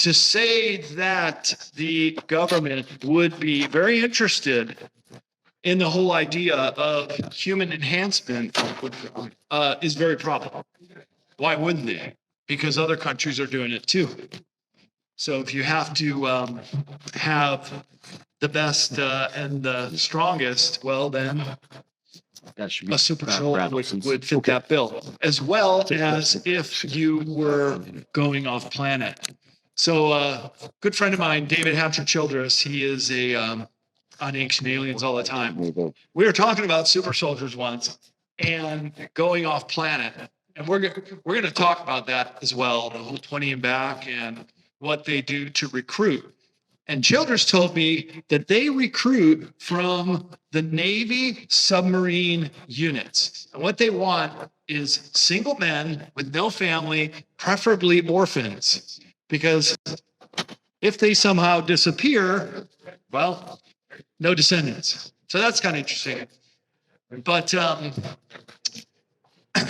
to say that the government would be very interested in the whole idea of human enhancement is very probable. Why wouldn't they? Because other countries are doing it too. So if you have to have the best and the strongest, well, then That should be a super soldier Olsen's. would fit that bill, as well as if you were going off planet. So a good friend of mine, David Hatcher Childress, he is on Ancient Aliens all the time. We were talking about super soldiers once and going off planet. And we're going to talk about that as well, the whole 20 and back and what they do to recruit. And Childress told me that they recruit from the Navy submarine units. And what they want is single men with no family, preferably orphans. Because if they somehow disappear, well, no descendants. So that's kind of interesting. But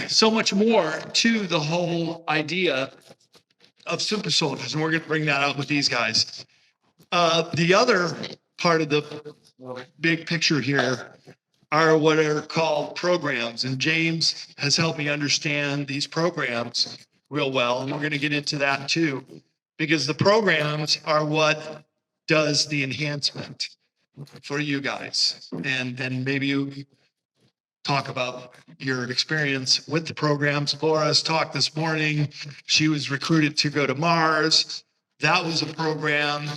so much more to the whole idea of super soldiers. And we're going to bring that out with these guys. The other part of the big picture here are what are called programs. And James has helped me understand these programs real well. And we're going to get into that too, because the programs are what does the enhancement for you guys. And maybe you talk about your experience with the programs. Laura's talked this morning. She was recruited to go to Mars. That was a program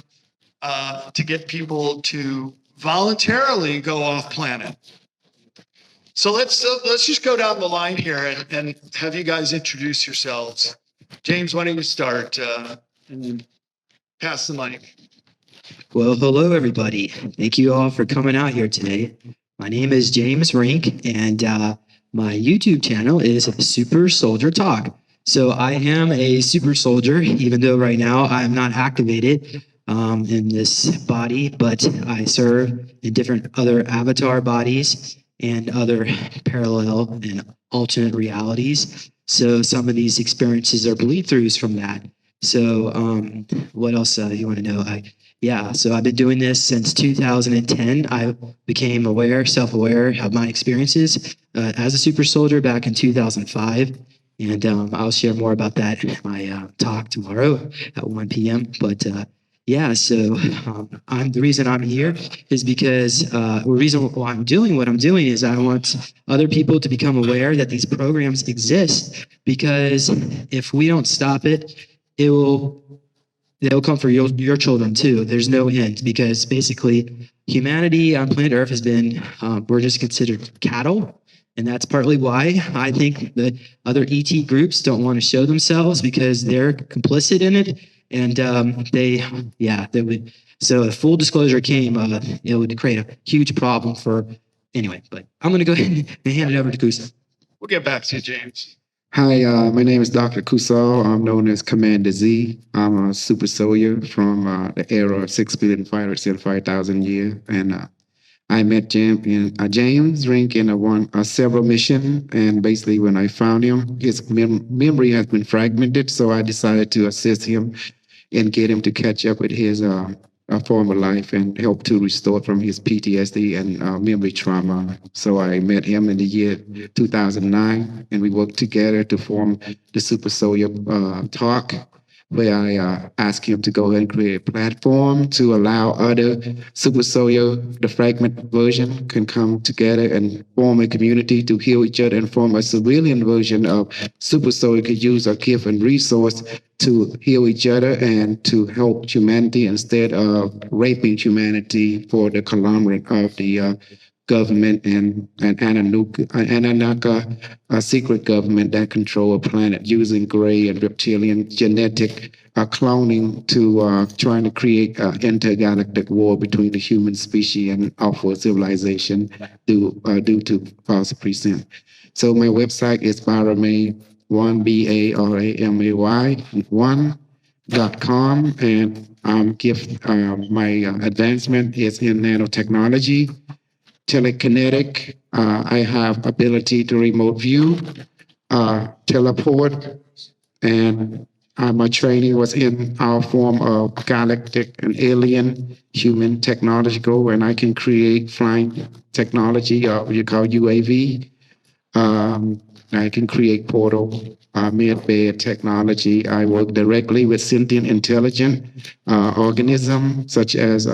to get people to voluntarily go off planet. So let's just go down the line here and have you guys introduce yourselves. James, why don't you start and pass the mic? Well, hello, everybody. Thank you all for coming out here today. My name is James Rink, and my YouTube channel is Super Soldier Talk. So I am a super soldier, even though right now I'm not activated in this body, but I serve in different other avatar bodies and other parallel and alternate realities. So some of these experiences are bleed-throughs from that. So what else you want to know? So I've been doing this since 2010. I became self-aware of my experiences as a super soldier back in 2005. And I'll share more about that in my talk tomorrow at 1 p.m. But the reason I'm here is because the reason why I'm doing what I'm doing is I want other people to become aware that these programs exist, because if we don't stop it, they'll come for your children too. There's no end, because basically humanity on planet Earth has been, we're just considered cattle. And that's partly why I think that other ET groups don't want to show themselves, because they're complicit in it. And they would. So if full disclosure came, it would create a huge problem but I'm going to go ahead and hand it over to Kusa. We'll get back to you, James. Hi, my name is Dr. Kusal. I'm known as Commander Z. I'm a super soldier from the era of 6 billion fighters in 5,000 years. And I met James Rink in several missions. And basically when I found him, his memory has been fragmented. So I decided to assist him and get him to catch up with his former life and help to restore from his PTSD and memory trauma. So I met him in the year 2009, and we worked together to form the Super Soldier Talk, where I asked him to go ahead and create a platform to allow other Super Soldier, the fragment version, can come together and form a community to heal each other and form a civilian version of Super Soldier could use our gift and resource to heal each other and to help humanity instead of raping humanity for the conglomerate of the government and Anunnaki, a secret government that control a planet using gray and reptilian genetic cloning to trying to create an intergalactic war between the human species and alpha civilization due to false pretense. So my website is Baramay, Baramay1.com, and my advancement is in nanotechnology, telekinetic. I have ability to remote view, teleport, and My training was in our form of galactic and alien human technological, and I can create flying technology, what you call UAV. I can create portal, mid-bed technology. I work directly with sentient intelligent organism, such as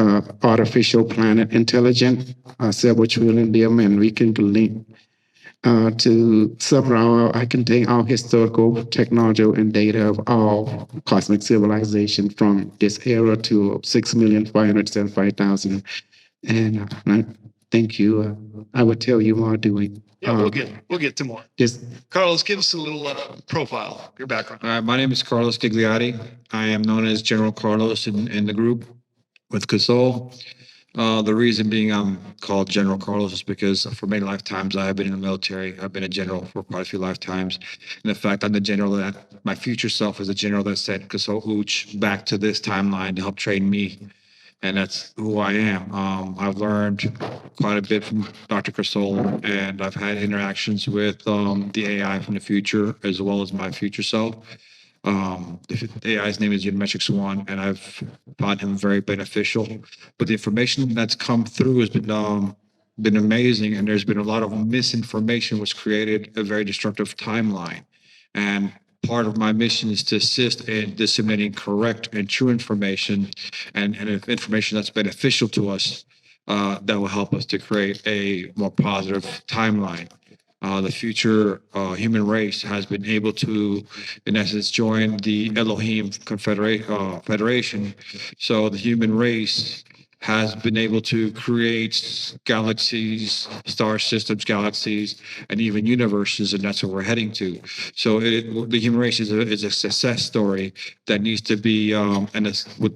artificial planet intelligent, several trillion them, and we can link to somehow I can take our historical technology and data of all cosmic civilization from this era to 6,575,000. And thank you. I would tell you more doing. Yeah, we'll get to more. Just Carlos, give us a little profile, your background. My name is Carlos Gigliotti. I am known as General Carlos in the group with Casol. The reason being I'm called General Carlos is because for many lifetimes I have been in the military. I've been a general for quite a few lifetimes. And in fact, I'm the general that my future self is a general that sent Casol Hooch back to this timeline to help train me. And that's who I am. I've learned quite a bit from Dr. Casol, and I've had interactions with the AI from the future as well as my future self. The AI's name is Geometrics One, and I've found him very beneficial. But the information that's come through has been amazing, and there's been a lot of misinformation, which created a very destructive timeline. And part of my mission is to assist in disseminating correct and true information, and information that's beneficial to us, that will help us to create a more positive timeline. The future human race has been able to, in essence, join the Elohim Federation. So the human race has been able to create galaxies, star systems, galaxies, and even universes, and that's what we're heading to. So the human race is a success story that needs to be, and it's what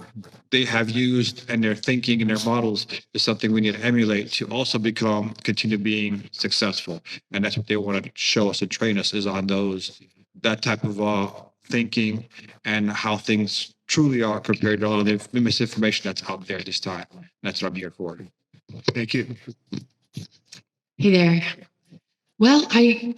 they have used and their thinking and their models is something we need to emulate to also continue being successful. And that's what they want to show us and train us is on that type of thinking and how things truly are compared to all of the misinformation that's out there at this time. That's what I'm here for. Thank you. Hey there. Well, I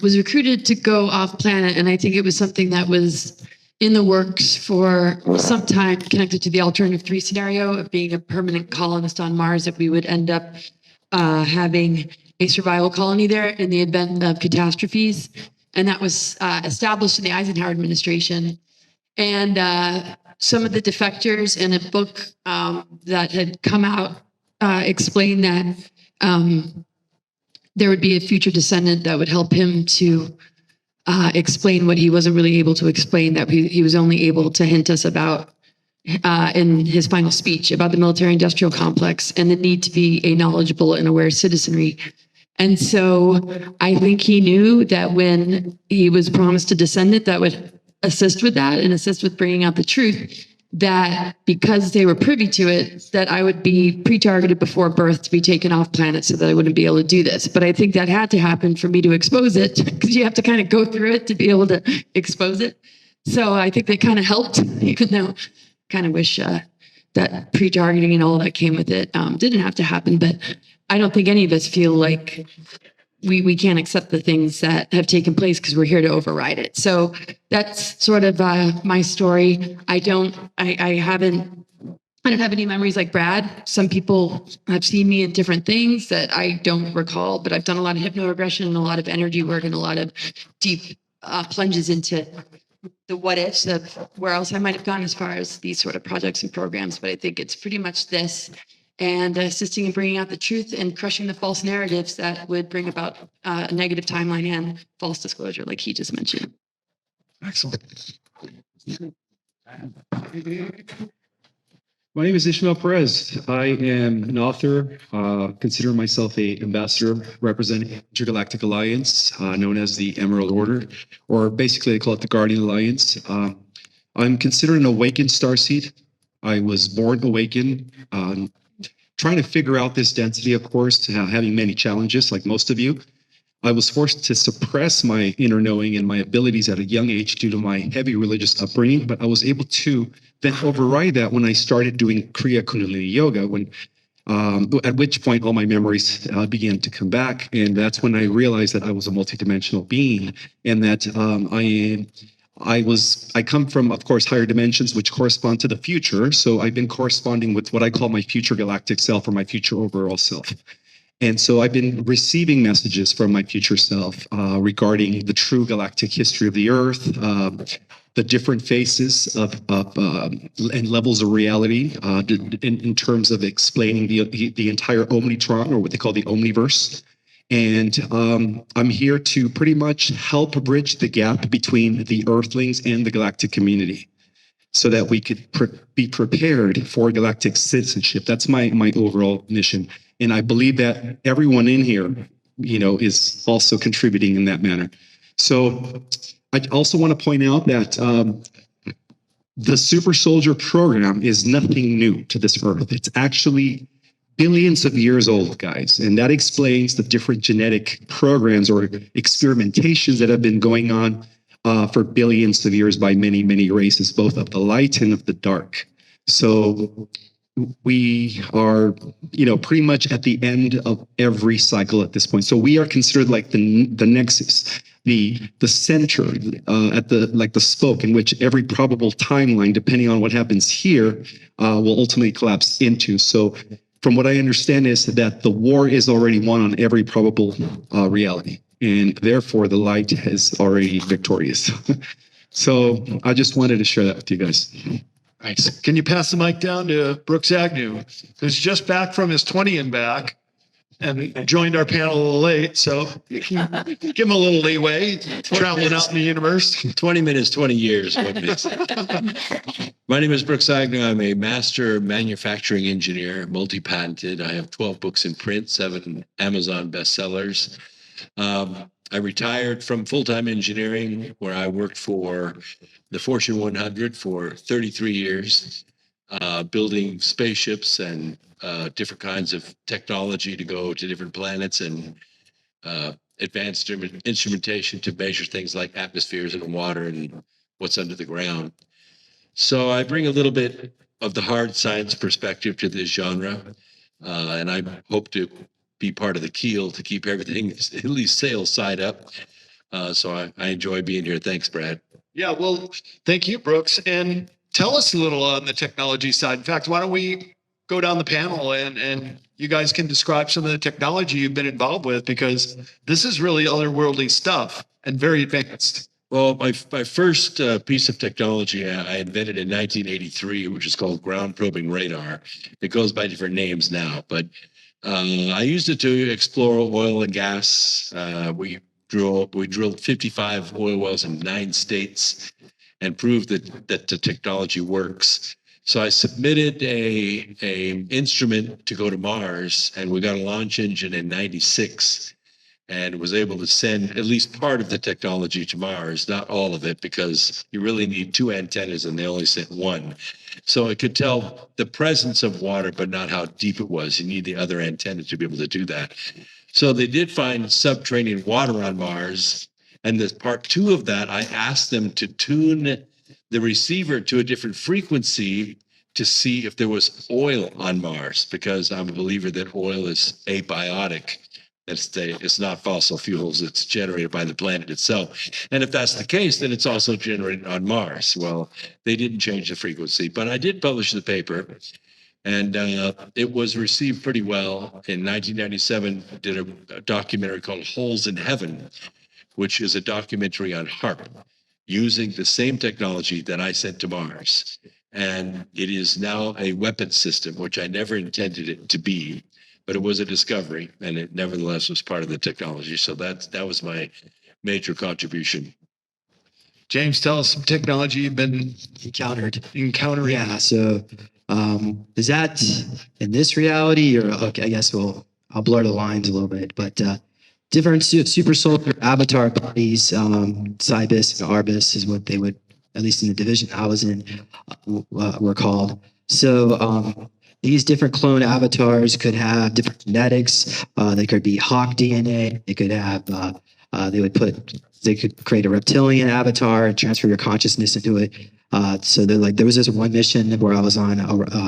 was recruited to go off planet, and I think it was something that was in the works for some time, connected to the alternative 3 scenario of being a permanent colonist on Mars, that we would end up having a survival colony there in the event of catastrophes. And that was established in the Eisenhower administration. And some of the defectors in a book that had come out explained that there would be a future descendant that would help him to explain what he wasn't really able to explain, that he was only able to hint us about in his final speech about the military-industrial complex and the need to be a knowledgeable and aware citizenry. And so I think he knew that when he was promised a descendant that would assist with that and assist with bringing out the truth, that because they were privy to it, that I would be pre-targeted before birth to be taken off planet so that I wouldn't be able to do this. But I think that had to happen for me to expose it, because you have to kind of go through it to be able to expose it. So I think that kind of helped, even though I kind of wish that pre-targeting and all that came with it didn't have to happen. But I don't think any of us feel like we can't accept the things that have taken place because we're here to override it. So that's sort of my story. I don't have any memories like Brad. Some people have seen me in different things that I don't recall, but I've done a lot of hypnoregression and a lot of energy work and a lot of deep plunges into the what ifs of where else I might have gone as far as these sort of projects and programs. But I think it's pretty much this, and assisting in bringing out the truth and crushing the false narratives that would bring about a negative timeline and false disclosure, like he just mentioned. Excellent. My name is Ishmael Perez. I am an author, consider myself an ambassador representing Intergalactic Alliance, known as the Emerald Order, or basically they call it the Guardian Alliance. I'm considered an awakened starseed. I was born awakened, trying to figure out this density, of course, having many challenges like most of you. I was forced to suppress my inner knowing and my abilities at a young age due to my heavy religious upbringing, but I was able to then override that when I started doing Kriya Kundalini Yoga, at which point all my memories began to come back. And that's when I realized that I was a multidimensional being and that I come from, of course, higher dimensions, which correspond to the future. So I've been corresponding with what I call my future galactic self or my future overall self. And so I've been receiving messages from my future self regarding the true galactic history of the Earth, the different phases of and levels of reality in terms of explaining the entire Omnitron, or what they call the Omniverse. And I'm here to pretty much help bridge the gap between the Earthlings and the galactic community, so that we could be prepared for galactic citizenship. That's my overall mission. And I believe that everyone in here, is also contributing in that manner. So I also want to point out that the Super Soldier program is nothing new to this Earth. It's actually billions of years old, guys. And that explains the different genetic programs or experimentations that have been going on for billions of years by many, many races, both of the light and of the dark. So we are, pretty much at the end of every cycle at this point. So we are considered like the nexus, the center, at the spoke in which every probable timeline, depending on what happens here, will ultimately collapse into. So from what I understand is that the war is already won on every probable reality, and therefore the light is already victorious. So I just wanted to share that with you guys. Thanks. Can you pass the mic down to Brooks Agnew, who's just back from his 20 and back and joined our panel a little late. So you can give him a little leeway, traveling out in the universe. 20 minutes, 20 years. My name is Brooks Agnew. I'm a master manufacturing engineer, multi-patented. I have 12 books in print, 7 Amazon bestsellers. I retired from full-time engineering, where I worked for the Fortune 100 for 33 years, building spaceships and different kinds of technology to go to different planets, and advanced instrumentation to measure things like atmospheres and water and what's under the ground. So I bring a little bit of the hard science perspective to this genre, and I hope to be part of the keel to keep everything at least sales side up. So I enjoy being here. Thanks, Brad. Yeah, well, thank you, Brooks. And tell us a little on the technology side. In fact, why don't we go down the panel and you guys can describe some of the technology you've been involved with, because this is really otherworldly stuff and very advanced. Well, my first piece of technology I invented in 1983, which is called ground probing radar. It goes by different names now, but I used it to explore oil and gas. We drilled 55 oil wells in 9 states and proved that the technology works. So I submitted a instrument to go to Mars, and we got a launch engine in '96, and was able to send at least part of the technology to Mars, not all of it, because you really need 2 antennas and they only sent 1. So it could tell the presence of water, but not how deep it was. You need the other antenna to be able to do that. So they did find subterranean water on Mars. And the part 2 of that, I asked them to tune the receiver to a different frequency to see if there was oil on Mars, because I'm a believer that oil is abiotic. It's not fossil fuels. It's generated by the planet itself. And if that's the case, then it's also generated on Mars. Well, they didn't change the frequency, but I did publish the paper, and it was received pretty well. In 1997, did a documentary called Holes in Heaven, which is a documentary on HARP, using the same technology that I sent to Mars. And it is now a weapon system, which I never intended it to be. But it was a discovery, and it nevertheless was part of the technology. So that was my major contribution. James, tell us some technology you've been encountering. Yeah. So is that in this reality, or okay? I guess I'll blur the lines a little bit, but different super soldier avatar bodies, Cybus and Arbus is what they would, at least in the division I was in, were called. So these different clone avatars could have different genetics. They could be hawk DNA. They could have, they could create a reptilian avatar and transfer your consciousness into it. So there was this one mission where I was on,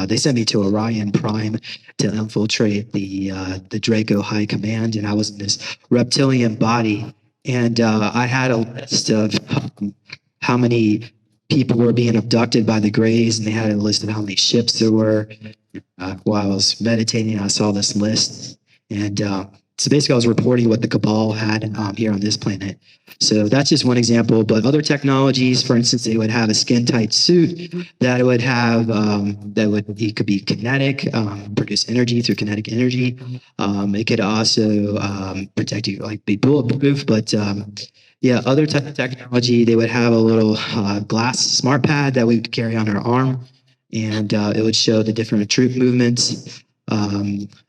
they sent me to Orion Prime to infiltrate the Draco High Command. And I was in this reptilian body. And I had a list of how many people were being abducted by the Greys, and they had a list of how many ships there were. While I was meditating, I saw this list, and so basically I was reporting what the Cabal had here on this planet. So that's just one example, but other technologies, for instance, they would have a skin-tight suit that would have, it could be kinetic, produce energy through kinetic energy. It could also protect you, like be bulletproof, but yeah, other type of technology, they would have a little glass smart pad that we could carry on our arm, and it would show the different troop movements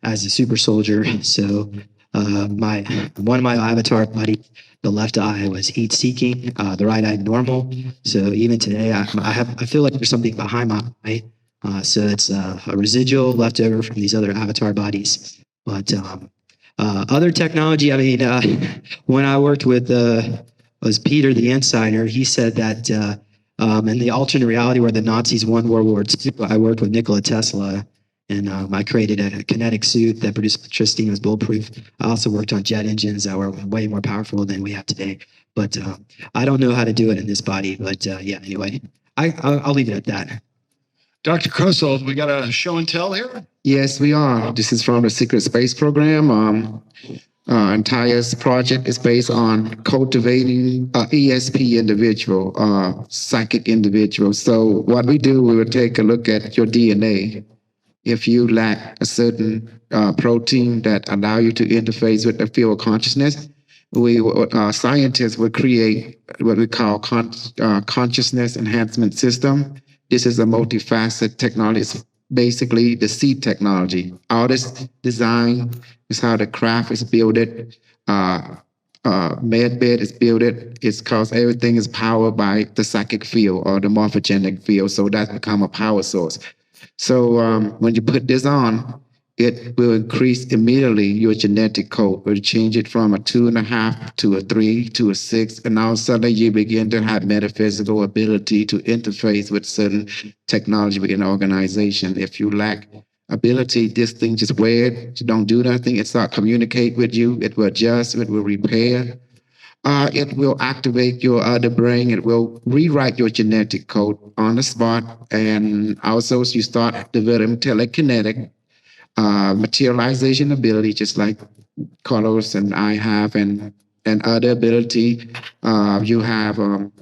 as a super soldier. So one of my avatar buddy, the left eye was heat seeking, the right eye normal. So even today, I feel like there's something behind my eye. So it's a residual left over from these other avatar bodies. But other technology, I mean, when I worked with was Peter the Insider, he said that in the alternate reality where the Nazis won World War II, I worked with Nikola Tesla, and I created a kinetic suit that produced electricity and was bulletproof. I also worked on jet engines that were way more powerful than we have today. But I don't know how to do it in this body. But yeah, anyway, I'll leave it at that. Dr. Kosold, we got a show and tell here? Yes, we are. This is from the Secret Space Program. Entire project is based on cultivating ESP individual, psychic individual. So what we do, we would take a look at your DNA. If you lack a certain protein that allow you to interface with the field of consciousness, scientists would create what we call consciousness enhancement system. This is a multifaceted technology. It's basically the seed technology. Artist design is how the craft is built. Medbed is built. It's because everything is powered by the psychic field or the morphogenic field. So that's become a power source. So when you put this on, it will increase immediately your genetic code. It will change it from a 2.5 to a 3 to a 6. And all of a sudden you begin to have metaphysical ability to interface with certain technology within an organization. If you lack ability, this thing just weird, you don't do nothing, it start communicate with you, it will adjust, it will repair. It will activate your other brain. It will rewrite your genetic code on the spot. And also you start developing telekinetic materialization ability, just like Carlos and I have, and other ability. You have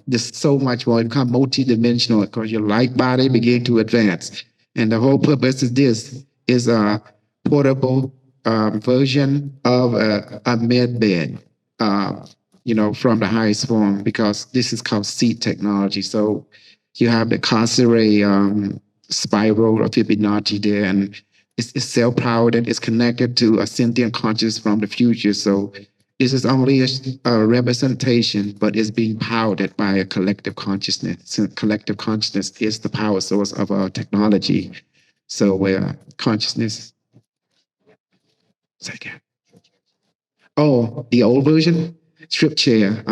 just so much more. It becomes multidimensional because your light body begin to advance. And the whole purpose of this is a portable version of a med bed. From the highest form, because this is called seed technology. So you have the carceray spiral or Fibonacci there, and it's self-powered and it's connected to a sentient conscious from the future. So this is only a representation, but it's being powered by a collective consciousness. So collective consciousness is the power source of our technology. So where consciousness, second. Oh, the old version? Trip chair.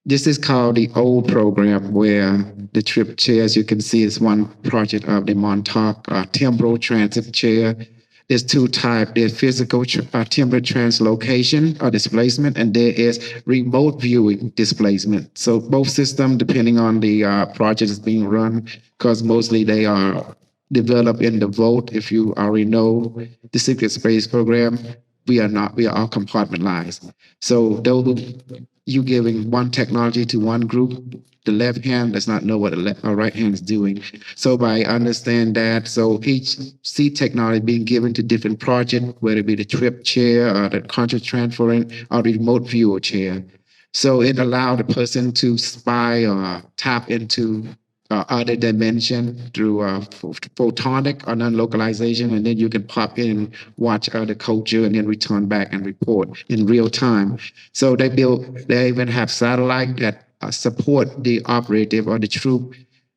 This is called the old program, where the trip chair, as you can see, is one project of the Montauk temporal transit chair. There's two types. There's physical temporal translocation or displacement, and there is remote viewing displacement. So both systems, depending on the project is being run, because mostly they are developed in the vault. If you already know the Secret Space Program, we are not, we are all compartmentalized. So though you giving one technology to one group, the left hand does not know what the right hand is doing. So by understand that, so each seed technology being given to different projects, whether it be the trip chair or the conscious transferring or the remote viewer chair. So it allowed the person to spy or tap into other dimension through photonic or non-localization, and then you can pop in and watch other culture and then return back and report in real time. So they even have satellite that support the operative or the troop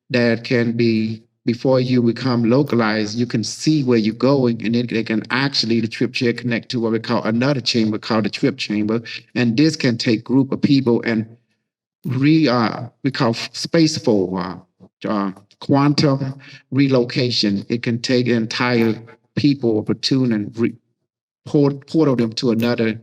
that can be, before you become localized, you can see where you're going, and then they can actually, the trip chair connect to what we call another chamber called the trip chamber. And this can take group of people and we call space for quantum relocation. It can take entire people, platoon, and portal them to another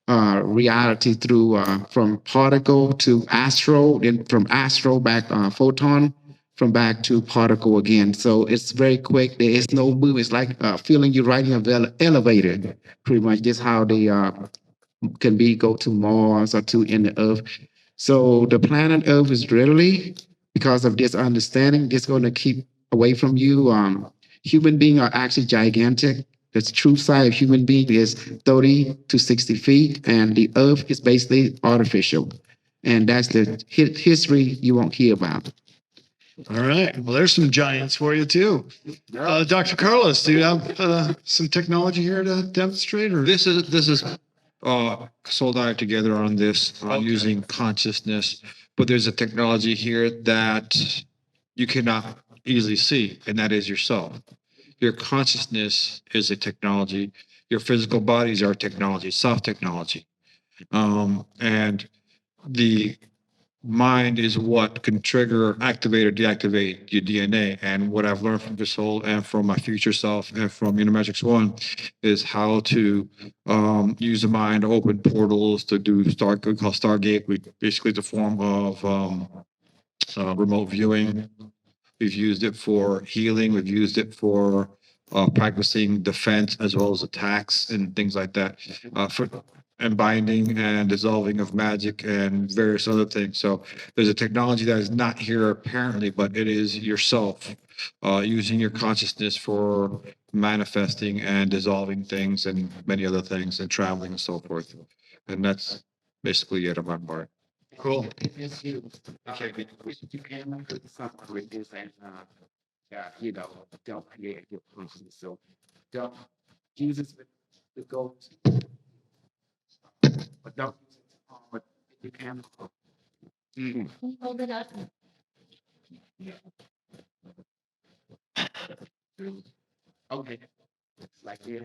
reality through from particle to astro, then from astro back photon, from back to particle again. So it's very quick. There is no move. It's like feeling you're riding an elevator. Pretty much this how they can be go to Mars or to in the Earth. So the planet Earth is really, because of this understanding, it's going to keep away from you. Human beings are actually gigantic. The true size of human being is 30 to 60 feet, and the Earth is basically artificial. And that's the history you won't hear about. All right. Well, there's some giants for you too. Dr. Carlos, do you have some technology here to demonstrate? Or This is Soul and I are together on this using consciousness, but there's a technology here that you cannot easily see, and that is yourself. Your consciousness is a technology. Your physical bodies are technology, soft technology, and the mind is what can trigger, activate, or deactivate your DNA. And what I've learned from the soul and from my future self and from Unimatrix One is how to use the mind to open portals, to do we call Stargate, basically the form of remote viewing. We've used it for healing. We've used it for practicing defense as well as attacks and things like that. And binding and dissolving of magic and various other things. So there's a technology that is not here apparently, but it is yourself using your consciousness for manifesting and dissolving things and many other things and traveling and so forth. And that's basically it on my part. cool. It's you. Okay, you can put something with this and don't create your consciousness. So don't use this with the goals, but don't use it to harm, but you can. Hold it up. Okay. Like this.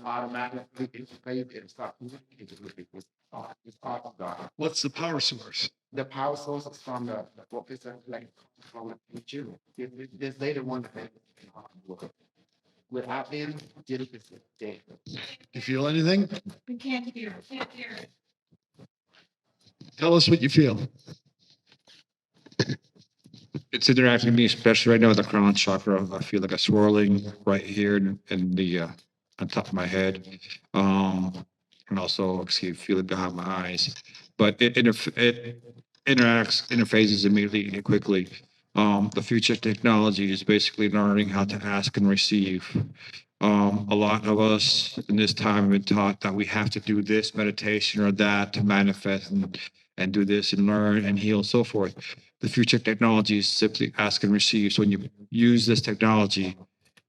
Automatically and stop. It's part of God. What's the power source? The power source is from the what is it like from the future. There's later one that without them, did it dead. You feel anything? We can't hear. Can't hear it. Tell us what you feel. It's interacting with me, especially right now with the crown chakra. I feel like a swirling right here in the on top of my head, and also feel it behind my eyes. But it interfaces immediately and quickly. The future technology is basically learning how to ask and receive. A lot of us in this time have been taught that we have to do this meditation or that to manifest and do this and learn and heal and so forth. The future technology is simply ask and receive. So when you use this technology,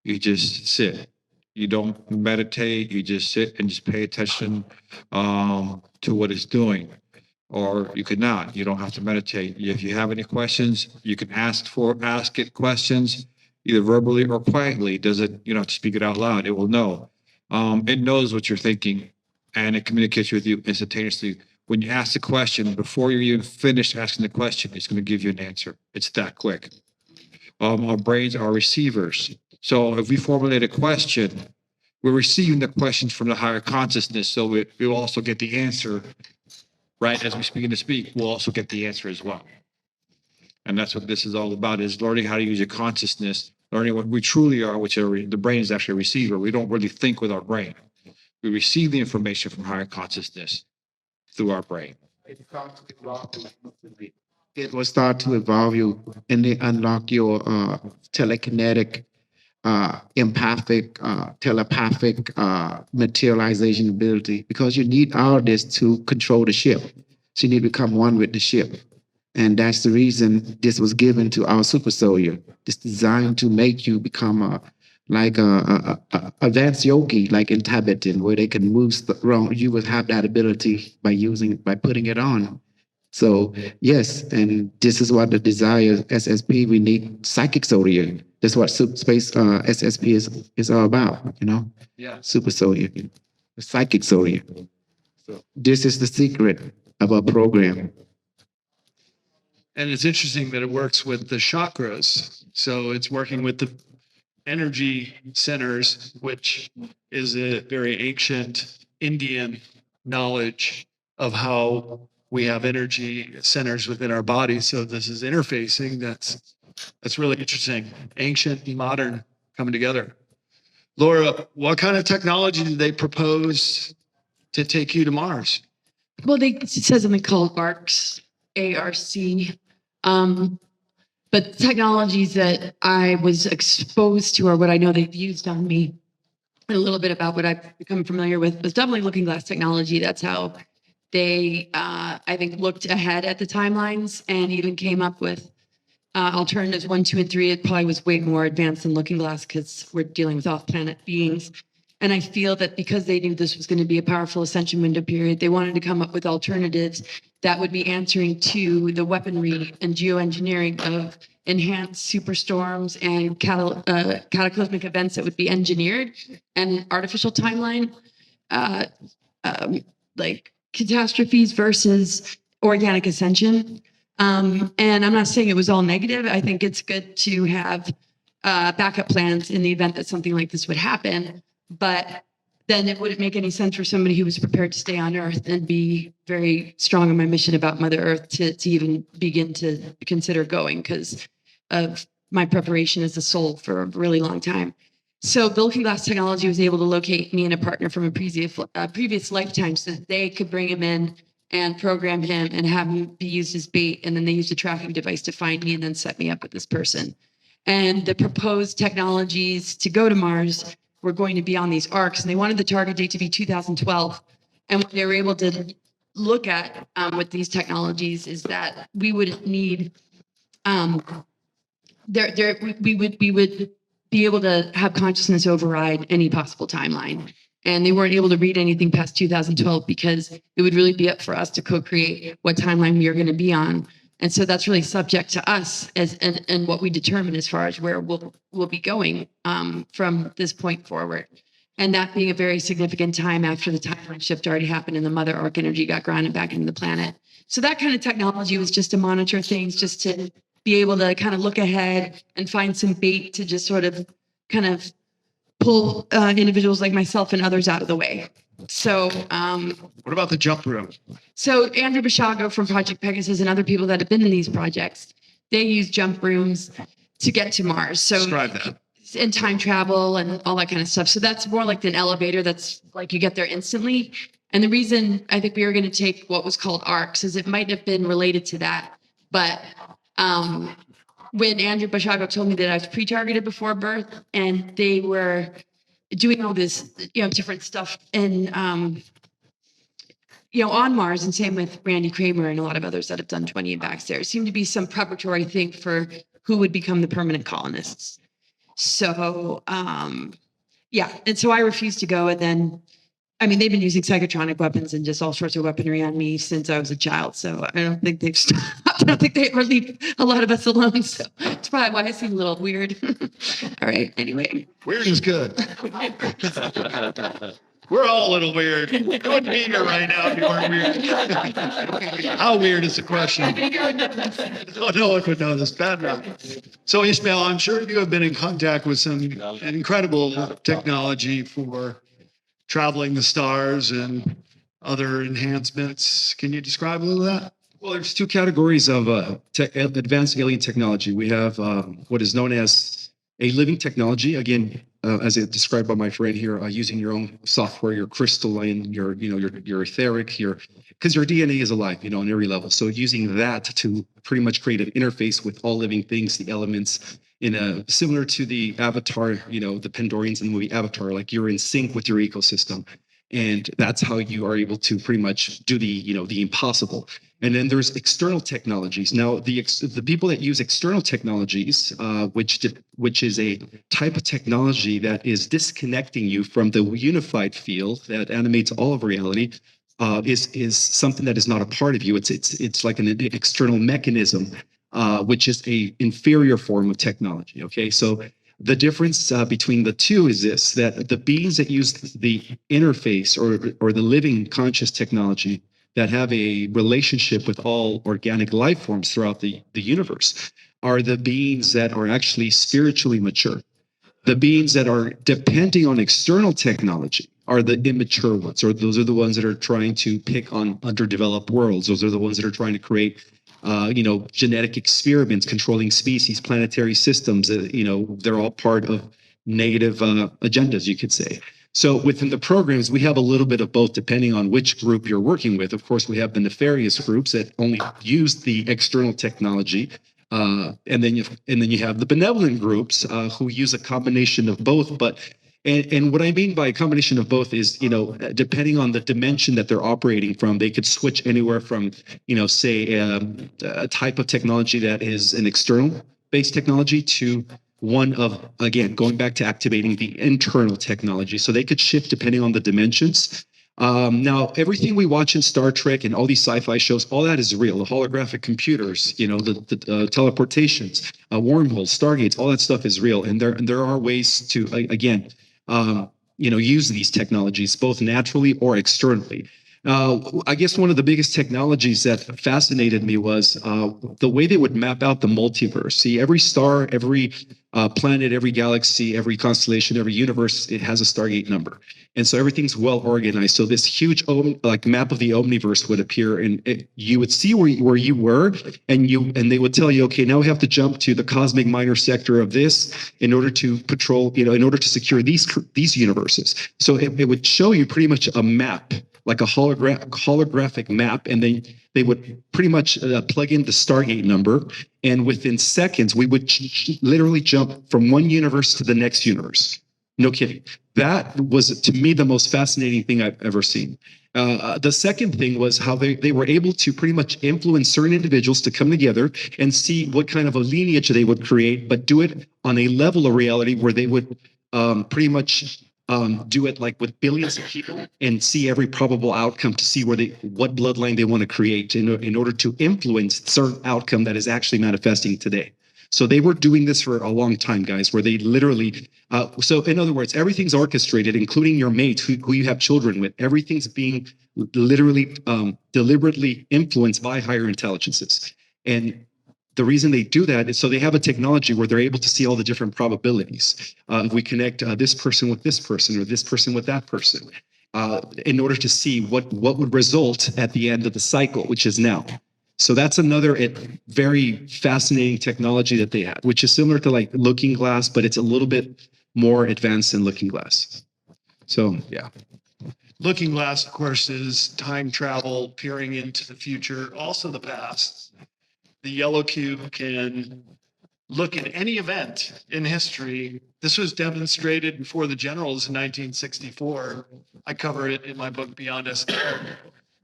you just sit. You don't meditate. You just sit and just pay attention to what it's doing. Or you could not. You don't have to meditate. If you have any questions, you can ask it questions, either verbally or quietly. Does it, you don't have to speak it out loud. It will know. It knows what you're thinking and it communicates with you instantaneously. When you ask the question, before you even finish asking the question, it's going to give you an answer. It's that quick. Our brains are receivers. So if we formulate a question, we're receiving the questions from the higher consciousness. So we will also get the answer, right? As we begin to speak, we'll also get the answer as well. And that's what this is all about, is learning how to use your consciousness, learning what we truly are, which are the brain is actually a receiver. We don't really think with our brain. We receive the information from higher consciousness through our brain. It will start to evolve you and they unlock your telekinetic, empathic, telepathic materialization ability, because you need all this to control the ship. So you need to become one with the ship. And that's the reason this was given to our super soldier. It's designed to make you become a advanced yogi, like in Tibetan, where they can move around. You would have that ability by putting it on. So yes, and this is what the desire SSP. We need psychic soldier. That's what space SSP is all about. Yeah. Super soldier, the psychic soldier. This is the secret of our program. And it's interesting that it works with the chakras. So it's working with the energy centers, which is a very ancient Indian knowledge of how we have energy centers within our body. So this is interfacing. That's really interesting. Ancient and modern coming together. Laura, what kind of technology did they propose to take you to Mars? Well, it says something called ARCs, ARC. But technologies that I was exposed to, or what I know they've used on me, and a little bit about what I've become familiar with, was definitely looking glass technology. That's how they, I think, looked ahead at the timelines and even came up with alternatives 1, 2, and 3. It probably was way more advanced than looking glass because we're dealing with off-planet beings. And I feel that because they knew this was going to be a powerful ascension window period, they wanted to come up with alternatives that would be answering to the weaponry and geoengineering of enhanced superstorms and cataclysmic events that would be engineered and artificial timeline, uh, like catastrophes versus organic ascension. And I'm not saying it was all negative. I think it's good to have backup plans in the event that something like this would happen. But then it wouldn't make any sense for somebody who was prepared to stay on Earth and be very strong on my mission about Mother Earth to even begin to consider going because of my preparation as a soul for a really long time. So the Looking Glass technology was able to locate me and a partner from a previous lifetime so that they could bring him in and program him and have him be used as bait. And then they used a tracking device to find me and then set me up with this person. And the proposed technologies to go to Mars were going to be on these arcs, and they wanted the target date to be 2012. And what they were able to look at with these technologies is that we would need, we would be able to have consciousness override any possible timeline. And they weren't able to read anything past 2012 because it would really be up for us to co-create what timeline we are going to be on. And so that's really subject to us and what we determine as far as where we'll be going from this point forward. And that being a very significant time after the timeline shift already happened and the mother arc energy got grounded back into the planet. So that kind of technology was just to monitor things, just to be able to kind of look ahead and find some bait to just sort of kind of pull individuals like myself and others out of the way. So, what about the jump room? So Andrew Bashago from Project Pegasus and other people that have been in these projects, they use jump rooms to get to Mars. So Describe that. and time travel and all that kind of stuff. So that's more like an elevator that's like you get there instantly. And the reason I think we were going to take what was called ARCs is it might have been related to that. But when Andrew Bashago told me that I was pre-targeted before birth and they were doing all this, different stuff and, on Mars, and same with Randy Kramer and a lot of others that have done 20 and back there, it seemed to be some preparatory thing for who would become the permanent colonists. So, yeah. And so I refused to go. And then, they've been using psychotronic weapons and just all sorts of weaponry on me since I was a child. So I don't think they've stopped. I don't think they ever leave a lot of us alone. So it's probably why I seem a little weird. All right. Anyway. Weird is good. We're all a little weird. You wouldn't be here right now if you weren't weird. How weird is the question? No one would know this. Bad enough. So Ismail, I'm sure you have been in contact with some incredible technology for traveling the stars and other enhancements. Can you describe a little of that? Well, there's two categories of advanced alien technology. We have what is known as a living technology. Again, as it described by my friend here, using your own software, your crystalline, your etheric, because your DNA is alive, on every level. So using that to pretty much create an interface with all living things, the elements, similar to the Avatar, the Pandorians in the movie Avatar, like you're in sync with your ecosystem. And that's how you are able to pretty much do the impossible. And then there's external technologies. Now, the people that use external technologies, which is a type of technology that is disconnecting you from the unified field that animates all of reality, is something that is not a part of you. It's like an external mechanism, which is a inferior form of technology. Okay, so The difference between the two is this, that the beings that use the interface or the living conscious technology that have a relationship with all organic life forms throughout the universe are the beings that are actually spiritually mature. The beings that are depending on external technology are the immature ones, or those are the ones that are trying to pick on underdeveloped worlds. Those are the ones that are trying to create genetic experiments, controlling species, planetary systems. They're all part of negative agendas, you could say. So within the programs, we have a little bit of both, depending on which group you're working with. Of course, we have the nefarious groups that only use the external technology. And then you have the benevolent groups who use a combination of both. And what I mean by a combination of both is, depending on the dimension that they're operating from, they could switch anywhere from, say, a type of technology that is an external based technology to one of, again, going back to activating the internal technology. So they could shift depending on the dimensions. Now, everything we watch in Star Trek and all these sci-fi shows, all that is real. The holographic computers, the teleportations, wormholes, stargates, all that stuff is real. And there are ways to, again, use these technologies both naturally or externally. I guess one of the biggest technologies that fascinated me was the way they would map out the multiverse. See, every star, every planet, every galaxy, every constellation, every universe, it has a Stargate number. And so everything's well organized. So this huge map of the omniverse would appear, and you would see where you were, and they would tell you, okay, now we have to jump to the cosmic minor sector of this in order to patrol, in order to secure these universes. So it would show you pretty much a map, like a holographic map, and then they would pretty much plug in the Stargate number, and within seconds, we would literally jump from one universe to the next universe. No kidding. That was, to me, the most fascinating thing I've ever seen. The second thing was how they were able to pretty much influence certain individuals to come together and see what kind of a lineage they would create, but do it on a level of reality where they would pretty much do it like with billions of people and see every probable outcome to see what bloodline they want to create in order to influence certain outcome that is actually manifesting today. So they were doing this for a long time, guys, where they literally, so in other words, everything's orchestrated, including your mate who you have children with. Everything's being literally deliberately influenced by higher intelligences. And the reason they do that is so they have a technology where they're able to see all the different probabilities. If we connect this person with this person or this person with that person, in order to see what would result at the end of the cycle, which is now. So that's another very fascinating technology that they had, which is similar to like Looking Glass, but it's a little bit more advanced than Looking Glass. So, yeah. Looking Glass, of course, is time travel, peering into the future, also the past. The yellow cube can look at any event in history. This was demonstrated before the generals in 1964. I cover it in my book, Beyond Us,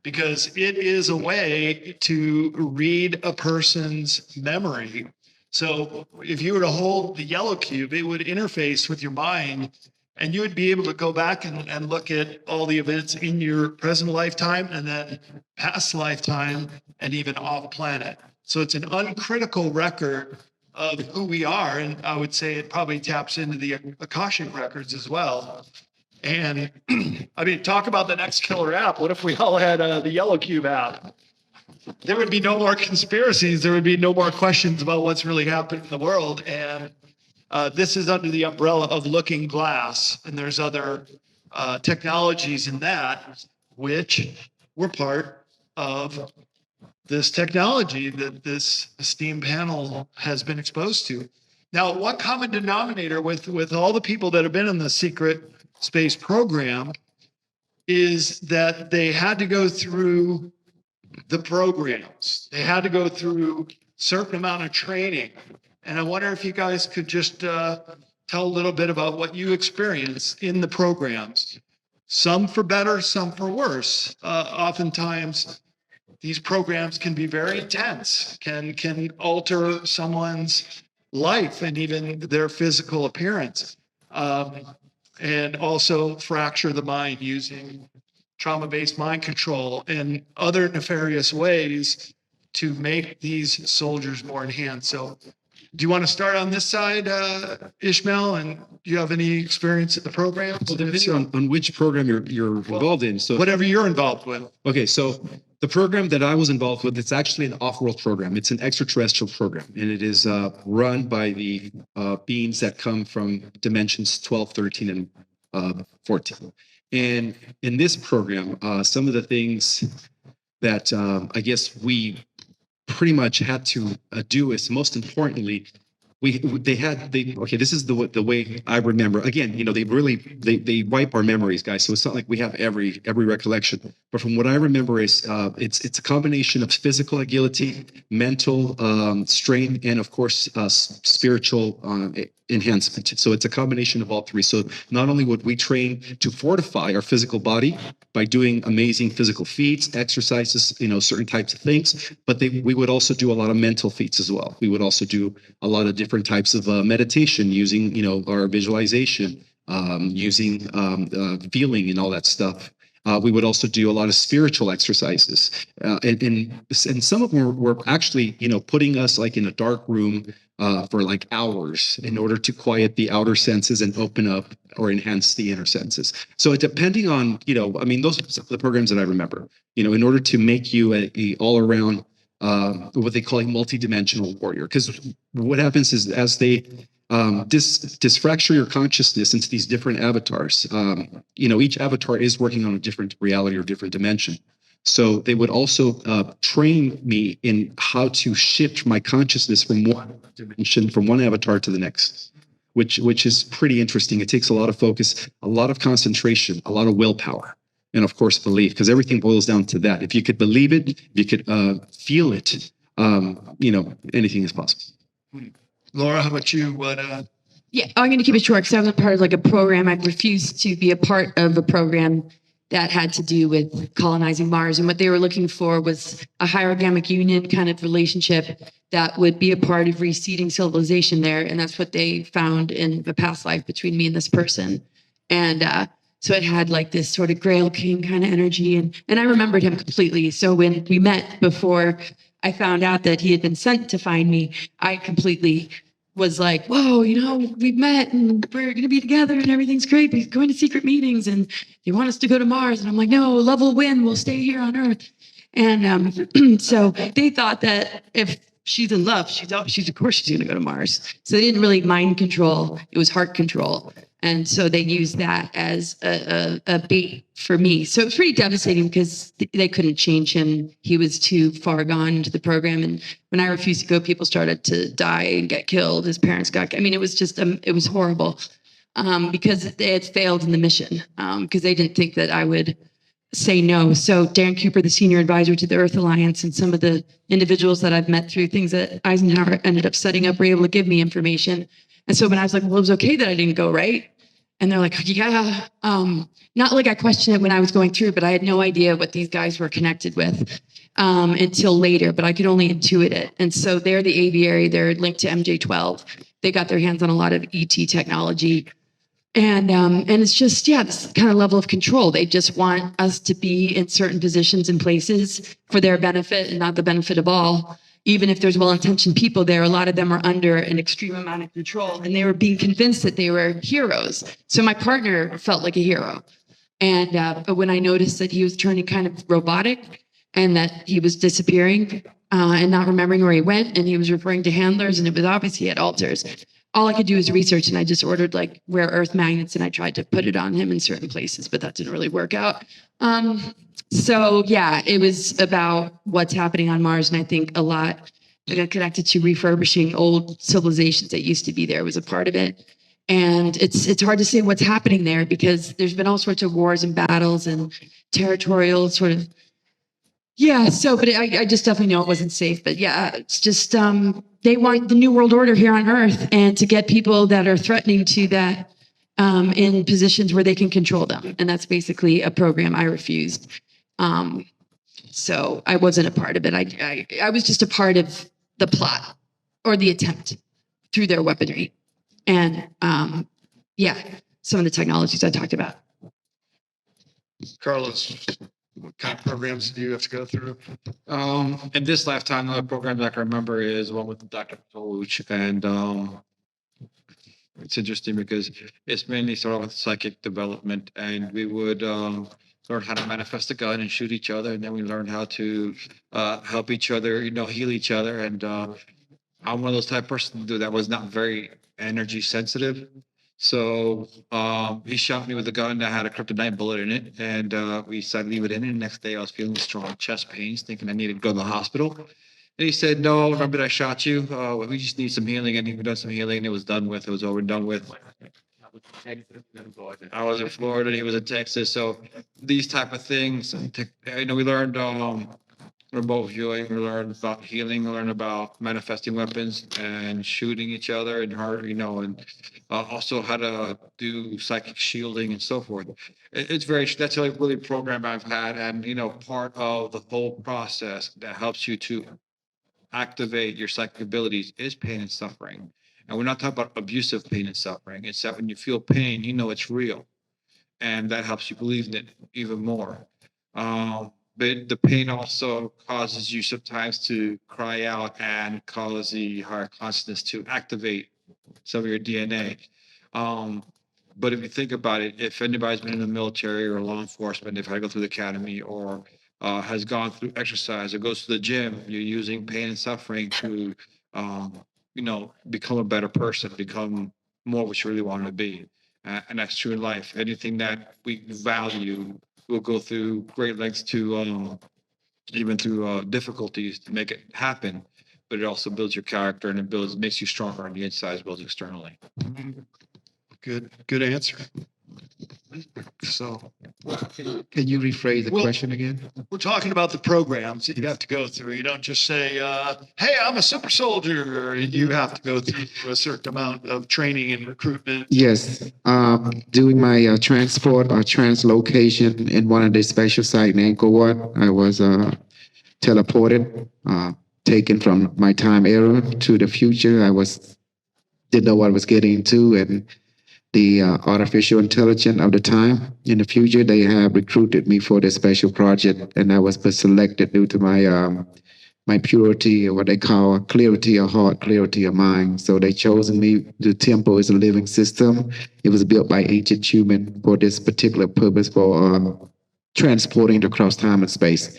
because it is a way to read a person's memory. So if you were to hold the yellow cube, it would interface with your mind, and you would be able to go back and look at all the events in your present lifetime and then past lifetime and even off planet. So it's an uncritical record of who we are. And I would say it probably taps into the Akashic records as well. And I mean, talk about the next killer app. What if we all had the Yellow Cube app? There would be no more conspiracies. There would be no more questions about what's really happening in the world. And this is under the umbrella of Looking Glass. And there's other technologies in that, which were part of this technology that this STEAM panel has been exposed to. Now, what common denominator with all the people that have been in the secret space program is that they had to go through the programs. They had to go through a certain amount of training. And I wonder if you guys could just tell a little bit about what you experienced in the programs. Some for better, some for worse. Oftentimes, these programs can be very intense, can alter someone's life and even their physical appearance. And also fracture the mind using trauma-based mind control and other nefarious ways to make these soldiers more enhanced. So Do you want to start on this side, Ishmael? And do you have any experience in the program? Well, depending on which program you're involved in. So Whatever you're involved with. okay, so the program that I was involved with, it's actually an off-world program. It's an extraterrestrial program, and it is run by the beings that come from dimensions 12, 13, and 14. And in this program, some of the things that I guess we pretty much had to do is, most importantly, okay, this is the way I remember. Again, they wipe our memories, guys, so it's not like we have every recollection, but from what I remember is it's a combination of physical agility, mental strength, and of course spiritual enhancement. So it's a combination of all three. So not only would we train to fortify our physical body by doing amazing physical feats, exercises, certain types of things, but we would also do a lot of mental feats as well. We would also do a lot of different types of meditation using, our visualization, using feeling and all that stuff. We would also do a lot of spiritual exercises, and some of them were actually, putting us like in a dark room for like hours in order to quiet the outer senses and open up or enhance the inner senses. So depending on, those are some of the programs that I remember. In order to make you a all-around what they call a multidimensional warrior, because what happens is as they disfracture your consciousness into these different avatars. Each avatar is working on a different reality or different dimension. So they would also train me in how to shift my consciousness from one dimension, from one avatar to the next, which is pretty interesting. It takes a lot of focus, a lot of concentration, a lot of willpower, and of course belief, because everything boils down to that. If you could believe it, if you could feel it, anything is possible. Laura, how about you? Yeah, I'm going to keep it short because I was a part of like a program. I refused to be a part of a program that had to do with colonizing Mars. And what they were looking for was a hierogamic union kind of relationship that would be a part of reseeding civilization there. And that's what they found in the past life between me and this person. And so it had like this sort of Grail King kind of energy. And I remembered him completely. So when we met before I found out that he had been sent to find me, I completely was like, whoa, we've met and we're going to be together and everything's great. He's going to secret meetings and they want us to go to Mars. And I'm like, no, love will win. We'll stay here on Earth. And so they thought that if she's in love, she's of course she's going to go to Mars. So they didn't really mind control. It was heart control. And so they used that as a bait for me. So it was pretty devastating because they couldn't change him. He was too far gone into the program. And when I refused to go, people started to die and get killed. His parents it was just, it was horrible because they had failed in the mission because they didn't think that I would say no. So Dan Cooper, the senior advisor to the Earth Alliance, and some of the individuals that I've met through things that Eisenhower ended up setting up were able to give me information. And so when I was like, well, it was okay that I didn't go, right? And they're like, yeah, not like I questioned it when I was going through, but I had no idea what these guys were connected with until later, but I could only intuit it. And so they're the aviary, they're linked to MJ12. They got their hands on a lot of ET technology. And it's just, this kind of level of control. They just want us to be in certain positions and places for their benefit and not the benefit of all. Even if there's well-intentioned people there, a lot of them are under an extreme amount of control, and they were being convinced that they were heroes. So my partner felt like a hero. And but when I noticed that he was turning kind of robotic and that he was disappearing and not remembering where he went, and he was referring to handlers, and it was obvious he had alters, all I could do was research, and I just ordered like rare earth magnets, and I tried to put it on him in certain places, but that didn't really work out. So it was about what's happening on Mars, and I think a lot connected to refurbishing old civilizations that used to be there was a part of it. And it's hard to say what's happening there because there's been all sorts of wars and battles and territorial sort of. But I just definitely know it wasn't safe. But it's just they want the New World Order here on Earth, and to get people that are threatening to that in positions where they can control them. And that's basically a program I refused. So I wasn't a part of it. I was just a part of the plot or the attempt through their weaponry. And some of the technologies I talked about. Carlos. What kind of programs do you have to go through? In this lifetime, the program that I can remember is one with Dr. Toluch, and it's interesting because it's mainly sort of with psychic development, and we would learn how to manifest a gun and shoot each other, and then we learned how to help each other, heal each other. And I'm one of those type of person that was not very energy sensitive. So he shot me with a gun that had a kryptonite bullet in it, and we decided to leave it in. And the next day, I was feeling strong chest pains, thinking I needed to go to the hospital. And he said, "No, remember that I shot you? We just need some healing." And he done some healing, and it was done with. It was over and done with. I was in Florida, and he was in Texas. So these type of things, we learned remote viewing, we learned about healing, we learned about manifesting weapons and shooting each other and and also how to do psychic shielding and so forth. It's that's a really program I've had, and part of the whole process that helps you to activate your psychic abilities is pain and suffering. And we're not talking about abusive pain and suffering. It's that when you feel pain, it's real, and that helps you believe in it even more. But the pain also causes you sometimes to cry out and cause the higher consciousness to activate some of your DNA. But if you think about it, if anybody's been in the military or law enforcement, if I go through the academy or has gone through exercise or goes to the gym, you're using pain and suffering to, become a better person, become more what you really want to be. And that's true in life. Anything that we value, we'll go through great lengths to, even through difficulties to make it happen. But it also builds your character, and makes you stronger on the inside as well as externally. Good answer. So Can you rephrase the Well- question again? we're talking about the programs that you have to go through. You don't just say, "Hey, I'm a super soldier." You have to go through a certain amount of training and recruitment. Yes, doing my transport or translocation in one of the special site in Angkor, I was teleported, taken from my time era to the future. Didn't know what I was getting into, and the artificial intelligence of the time in the future, they have recruited me for this special project, and I was selected due to my purity, or what they call clarity of heart, clarity of mind. So they chosen me. The temple is a living system. It was built by ancient human for this particular purpose, for transporting across time and space.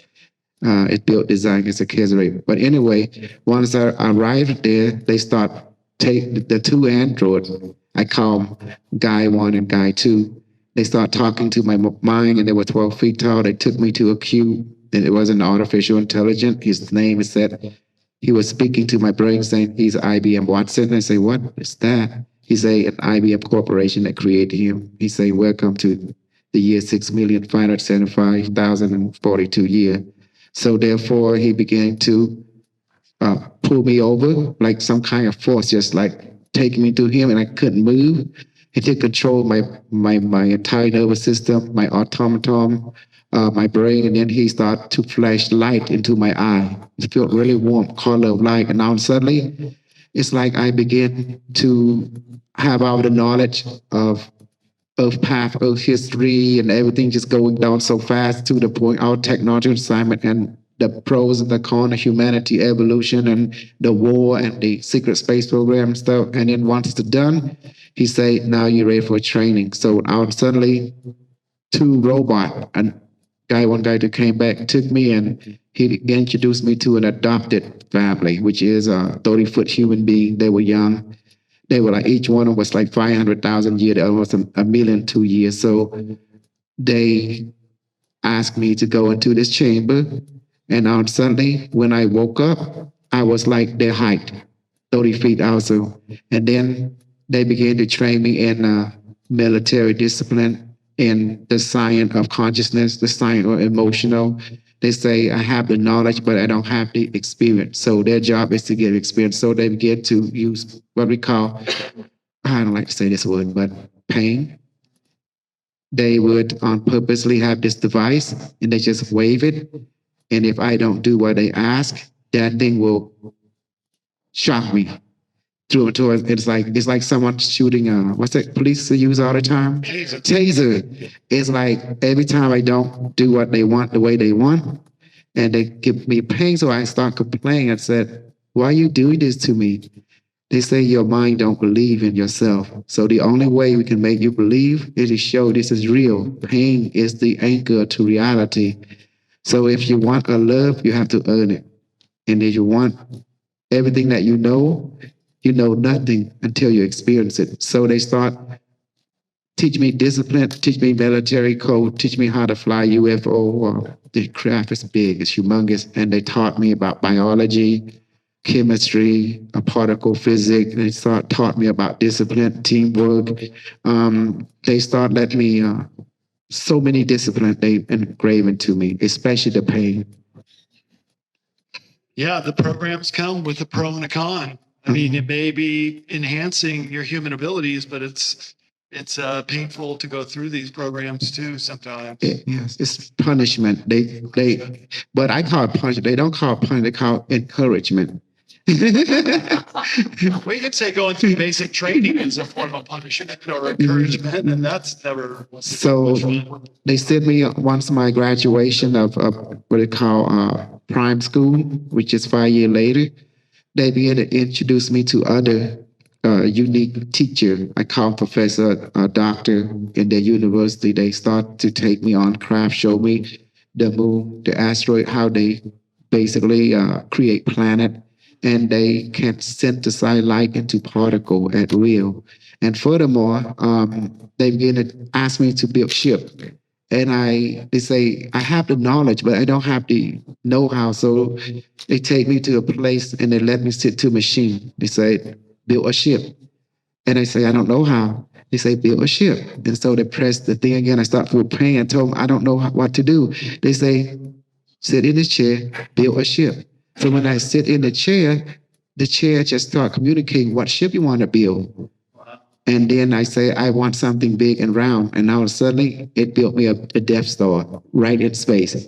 It's built, designed as a Kesari. But anyway, once I arrived there, they start take the two androids. I call them Guy 1 and Guy 2. They start talking to my mind, and they were 12 feet tall. They took me to a cube, and it was an artificial intelligence. His name is said, he was speaking to my brain saying he's IBM Watson. I say, what is that? He say, an IBM corporation that created him. He say, welcome to the year 6,575,042 year. So therefore, he began to pull me over like some kind of force, just like taking me to him, and I couldn't move. He took control of my entire nervous system, my automaton, my brain, and then he started to flash light into my eye. It felt really warm color of light, and now suddenly, it's like I began to have all the knowledge of path, of history, and everything just going down so fast to the point, our technology assignment and the pros and the cons of humanity, evolution, and the war and the secret space program and stuff. And then once it's done, he say, now you're ready for training. So now suddenly two robots, and guy 1, guy 2 came back, took me, and he introduced me to an adopted family, which is a 30-foot human being. They were young. They were like, each one was like 500,000 years, the other was a million 2 years. So they asked me to go into this chamber. And on Sunday, when I woke up, I was like their height, 30 feet also. And then they began to train me in military discipline, in the science of consciousness, the science of emotional. They say, I have the knowledge, but I don't have the experience. So their job is to get experience. So they begin to use what we call, I don't like to say this word, but pain. They would purposely have this device, and they just wave it. And if I don't do what they ask, that thing will shock me. through and through. It's like someone shooting what's that police use all the time? Taser. It's like every time I don't do what they want the way they want, and they give me pain, so I start complaining. I said, "Why are you doing this to me?" They say your mind don't believe in yourself. So the only way we can make you believe is to show this is real. Pain is the anchor to reality. So if you want a love, you have to earn it. And if you want everything that you know nothing until you experience it. So they start teach me discipline, teach me military code, teach me how to fly UFO. The craft is big, it's humongous. And they taught me about biology, chemistry, particle physics. They taught me about discipline, teamwork. They start letting me, so many disciplines they engrave into me, especially the pain. Yeah, the programs come with a pro and a con. I mean, it may be enhancing your human abilities, but it's painful to go through these programs too sometimes. Yes, it's punishment. But I call it punishment. They don't call it punishment. They call it encouragement. We could say going through basic training is a form of punishment or encouragement, and that's never. So they sent me once my graduation of what they call prime school, which is 5 years later. They began to introduce me to other unique teacher. I call professor, doctor in their university. They start to take me on craft, show me the moon, the asteroid, how they basically create planet, and they can synthesize light into particle at will. And furthermore, they begin to ask me to build ship. And they say, I have the knowledge, but I don't have the know-how. So they take me to a place and they let me sit to a machine. They say, build a ship. And I say, I don't know how. They say, build a ship. And so they press the thing again. I start with pain. I told them, I don't know what to do. They say, sit in the chair, build a ship. So when I sit in the chair just start communicating what ship you want to build. And then I say, I want something big and round. And now suddenly it built me a Death Star right in space.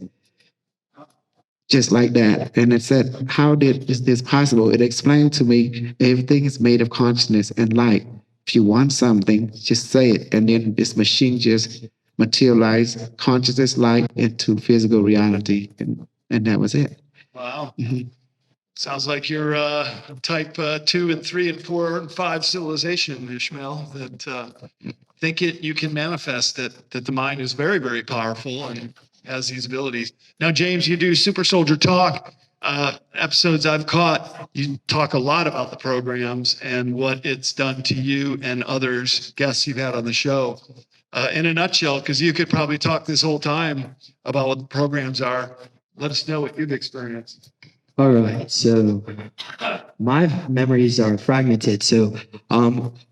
Just like that. And it said, how is this possible? It explained to me everything is made of consciousness and light. If you want something, just say it. And then this machine just materialized consciousness light into physical reality. And that was it. Wow. Mm-hmm. Sounds like you're type 2 and 3 and 4 and 5 civilization, Ishmael, that think you can manifest that the mind is very, very powerful and has these abilities. Now, James, you do Super Soldier Talk episodes I've caught. You talk a lot about the programs and what it's done to you and others, guests you've had on the show. In a nutshell, because you could probably talk this whole time about what the programs are. Let us know what you've experienced. All right. So my memories are fragmented. So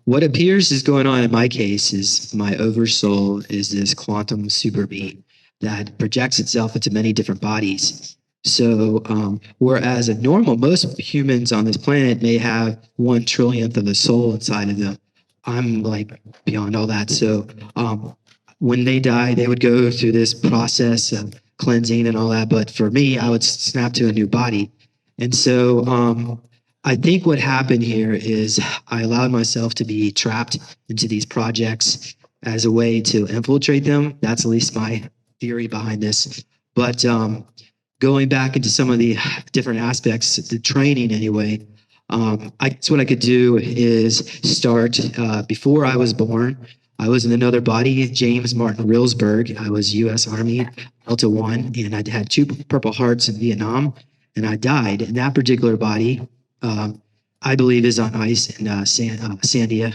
what appears is going on in my case is my oversoul is this quantum super being that projects itself into many different bodies. So whereas most humans on this planet may have 1/trillionth of the soul inside of them, I'm like beyond all that. So when they die, they would go through this process of cleansing and all that. But for me, I would snap to a new body. And so I think what happened here is I allowed myself to be trapped into these projects as a way to infiltrate them. That's at least my theory behind this. But going back into some of the different aspects, the training anyway, I guess what I could do is start before I was born. I was in another body, James Martin Rillsberg. I was U.S. Army, Delta 1, and I had 2 Purple Hearts in Vietnam, and I died. In that particular body, I believe is on ice in Sandia.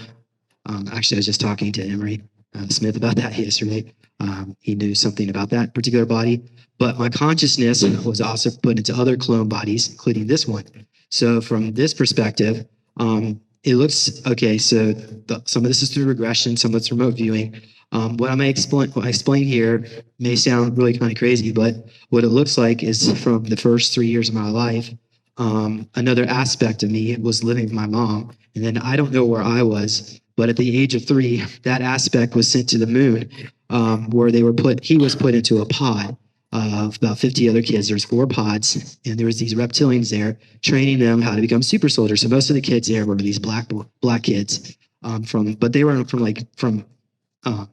Actually, I was just talking to Emery Smith about that yesterday. He knew something about that particular body. But my consciousness was also put into other clone bodies, including this one. So from this perspective, it looks okay. So some of this is through regression, some of it's remote viewing. What I explain here may sound really kind of crazy, but what it looks like is from the first 3 years of my life, another aspect of me was living with my mom, and then I don't know where I was, but at the age of 3, that aspect was sent to the moon, where he was put into a pod. of about 50 other kids. There's 4 pods, and there was these reptilians there training them how to become super soldiers. So most of the kids there were these black kids but they weren't from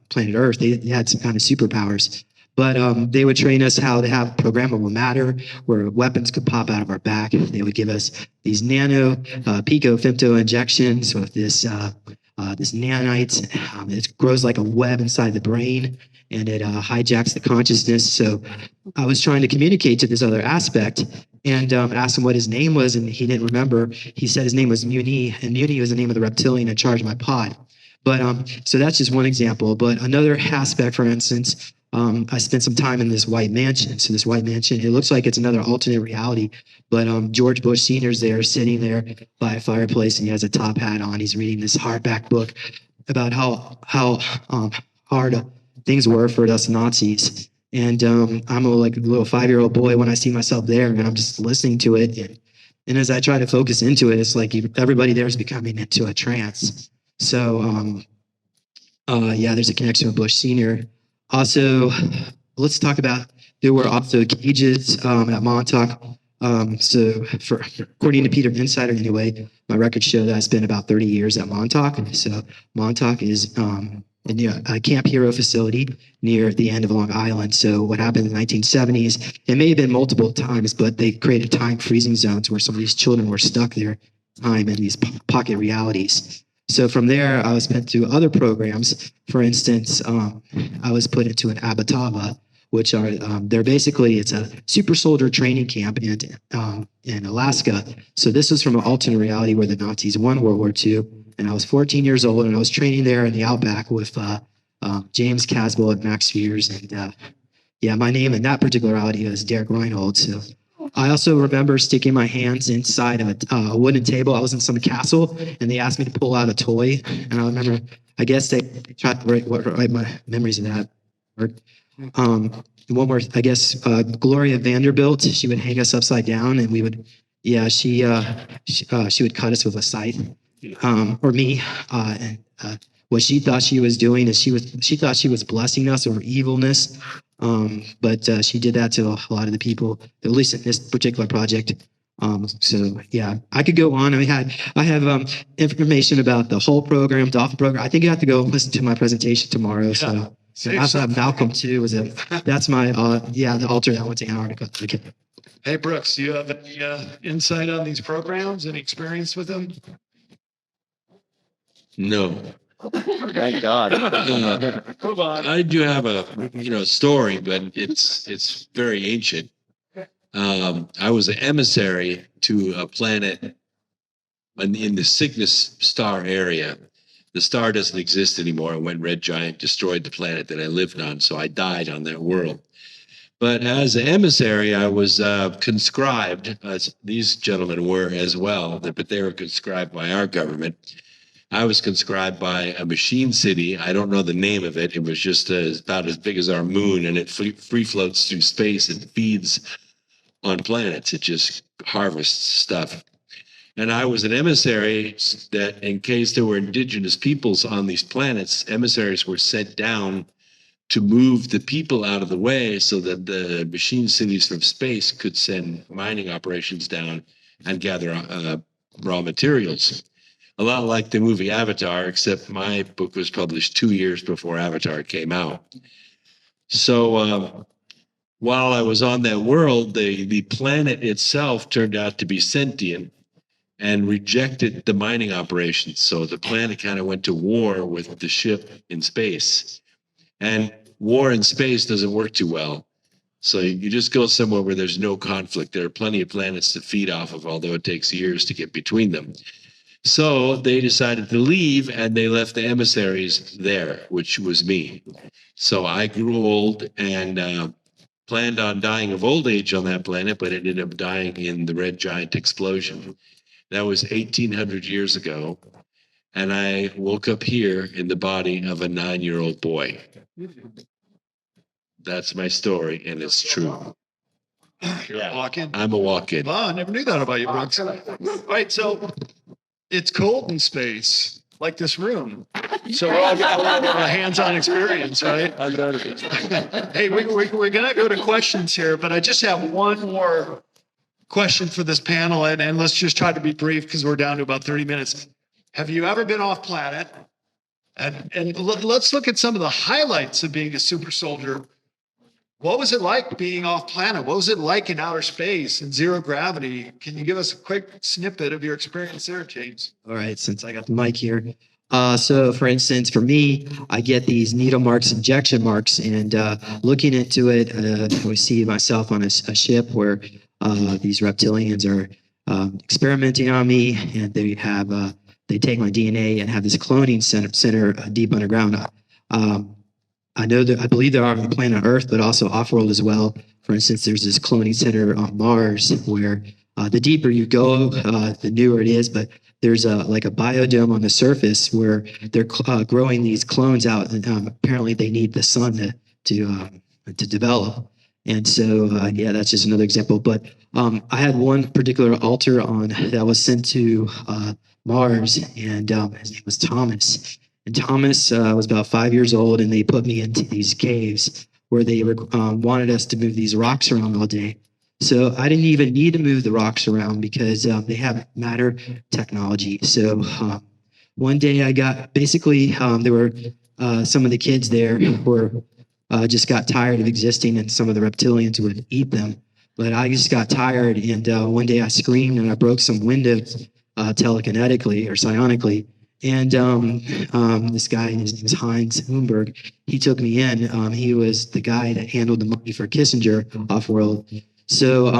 planet Earth. They had some kind of superpowers. But they would train us how to have programmable matter where weapons could pop out of our back. They would give us these nano pico femto injections with this nanite. It grows like a web inside the brain, and it hijacks the consciousness. So I was trying to communicate to this other aspect and asked him what his name was, and he didn't remember. He said his name was Muni, and Muni was the name of the reptilian in charge of my pod. But so that's just one example. But another aspect, for instance, I spent some time in this white mansion. So this white mansion, it looks like it's another alternate reality. But George Bush Sr.'s there, sitting there by a fireplace, and he has a top hat on. He's reading this hardback book about how hard things were for us Nazis. And I'm a little 5-year-old boy when I see myself there, and I'm just listening to it. And as I try to focus into it, it's like everybody there is becoming into a trance. So yeah, there's a connection with Bush Sr. Also, let's talk about, there were also cages at Montauk. So according to Peter Insider anyway, my records show that I spent about 30 years at Montauk. So Montauk is a Camp Hero facility near the end of Long Island. So what happened in the 1970s, it may have been multiple times, but they created time freezing zones where some of these children were stuck there time in these pocket realities. So from there, I was put through other programs. For instance, I was put into an Abatava, which are they're basically, it's a super soldier training camp in Alaska. So this was from an alternate reality where the Nazis won World War II, and I was 14 years old, and I was training there in the outback with James Caswell and Max Fears, and yeah, my name in that particular reality is Derek Reinhold. So I also remember sticking my hands inside of a wooden table. I was in some castle, and they asked me to pull out a toy. And I remember, I guess they tried to write my memories of that. One more, I guess, Gloria Vanderbilt. She would hang us upside down, and we would, yeah, she would cut us with a scythe, or me. And what she thought she was doing is she thought she was blessing us over evilness. But she did that to a lot of the people, at least in this particular project. So yeah, I could go on. I have information about the whole program, Dolphin program. I think you have to go listen to my presentation tomorrow. Yeah. So I also have Malcolm too. That's my the altar that went to Antarctica. Okay. Hey, Brooks, do you have any insight on these programs? Any experience with them? No. Thank God. Move on. I do have a story, but it's very ancient. I was an emissary to a planet in the Cygnus star area. The star doesn't exist anymore. When Red Giant destroyed the planet that I lived on, so I died on that world. But as an emissary, I was conscribed, as these gentlemen were as well, but they were conscribed by our government. I was conscribed by a machine city. I don't know the name of it. It was just about as big as our moon, and it free floats through space and feeds on planets. It just harvests stuff. And I was an emissary that, in case there were indigenous peoples on these planets, emissaries were sent down to move the people out of the way so that the machine cities from space could send mining operations down and gather raw materials. A lot like the movie Avatar, except my book was published 2 years before Avatar came out. So while I was on that world, the planet itself turned out to be sentient and rejected the mining operations. So the planet kind of went to war with the ship in space. And war in space doesn't work too well. So you just go somewhere where there's no conflict. There are plenty of planets to feed off of, although it takes years to get between them. So they decided to leave, and they left the emissaries there, which was me. So I grew old and planned on dying of old age on that planet, but ended up dying in the Red Giant explosion. That was 1,800 years ago. And I woke up here in the body of a 9-year-old boy. That's my story, and it's true. You're a walk-in? I'm a walk-in. Wow, I never knew that about you, Brooks. All right, so it's cold in space. like this room. So we're all got a little hands-on experience, right? Hey, we're going to go to questions here, but I just have one more question for this panel, and let's just try to be brief because we're down to about 30 minutes. Have you ever been off planet? And let's look at some of the highlights of being a super soldier. What was it like being off planet? What was it like in outer space and zero gravity? Can you give us a quick snippet of your experience there, James? All right, since I got the mic here. So, for instance, for me, I get these needle marks, injection marks, and looking into it, I see myself on a ship where these reptilians are experimenting on me, and they take my DNA and have this cloning center deep underground. I believe there are on planet Earth, but also off-world as well. For instance, there's this cloning center on Mars where the deeper you go, the newer it is, but there's like a biodome on the surface where they're growing these clones out, and apparently they need the sun to develop. And so, yeah, that's just another example. But I had one particular altar that was sent to Mars, and his name was Thomas. And Thomas was about 5 years old, and they put me into these caves where they wanted us to move these rocks around all day. So I didn't even need to move the rocks around because they have matter technology. So one day I got there were some of the kids there who just got tired of existing, and some of the reptilians would eat them. But I just got tired, and one day I screamed and I broke some windows telekinetically or psionically. And this guy, his name is Heinz Humberg, he took me in. He was the guy that handled the money for Kissinger off-world. So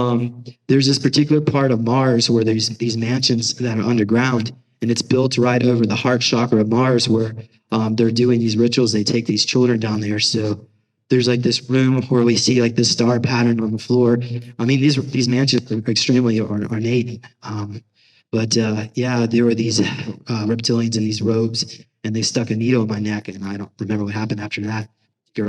there's this particular part of Mars where there's these mansions that are underground, and it's built right over the heart chakra of Mars where they're doing these rituals. They take these children down there. So there's like this room where we see like this star pattern on the floor. I mean, these mansions are extremely ornate. But yeah, there were these reptilians in these robes, and they stuck a needle in my neck, and I don't remember what happened after that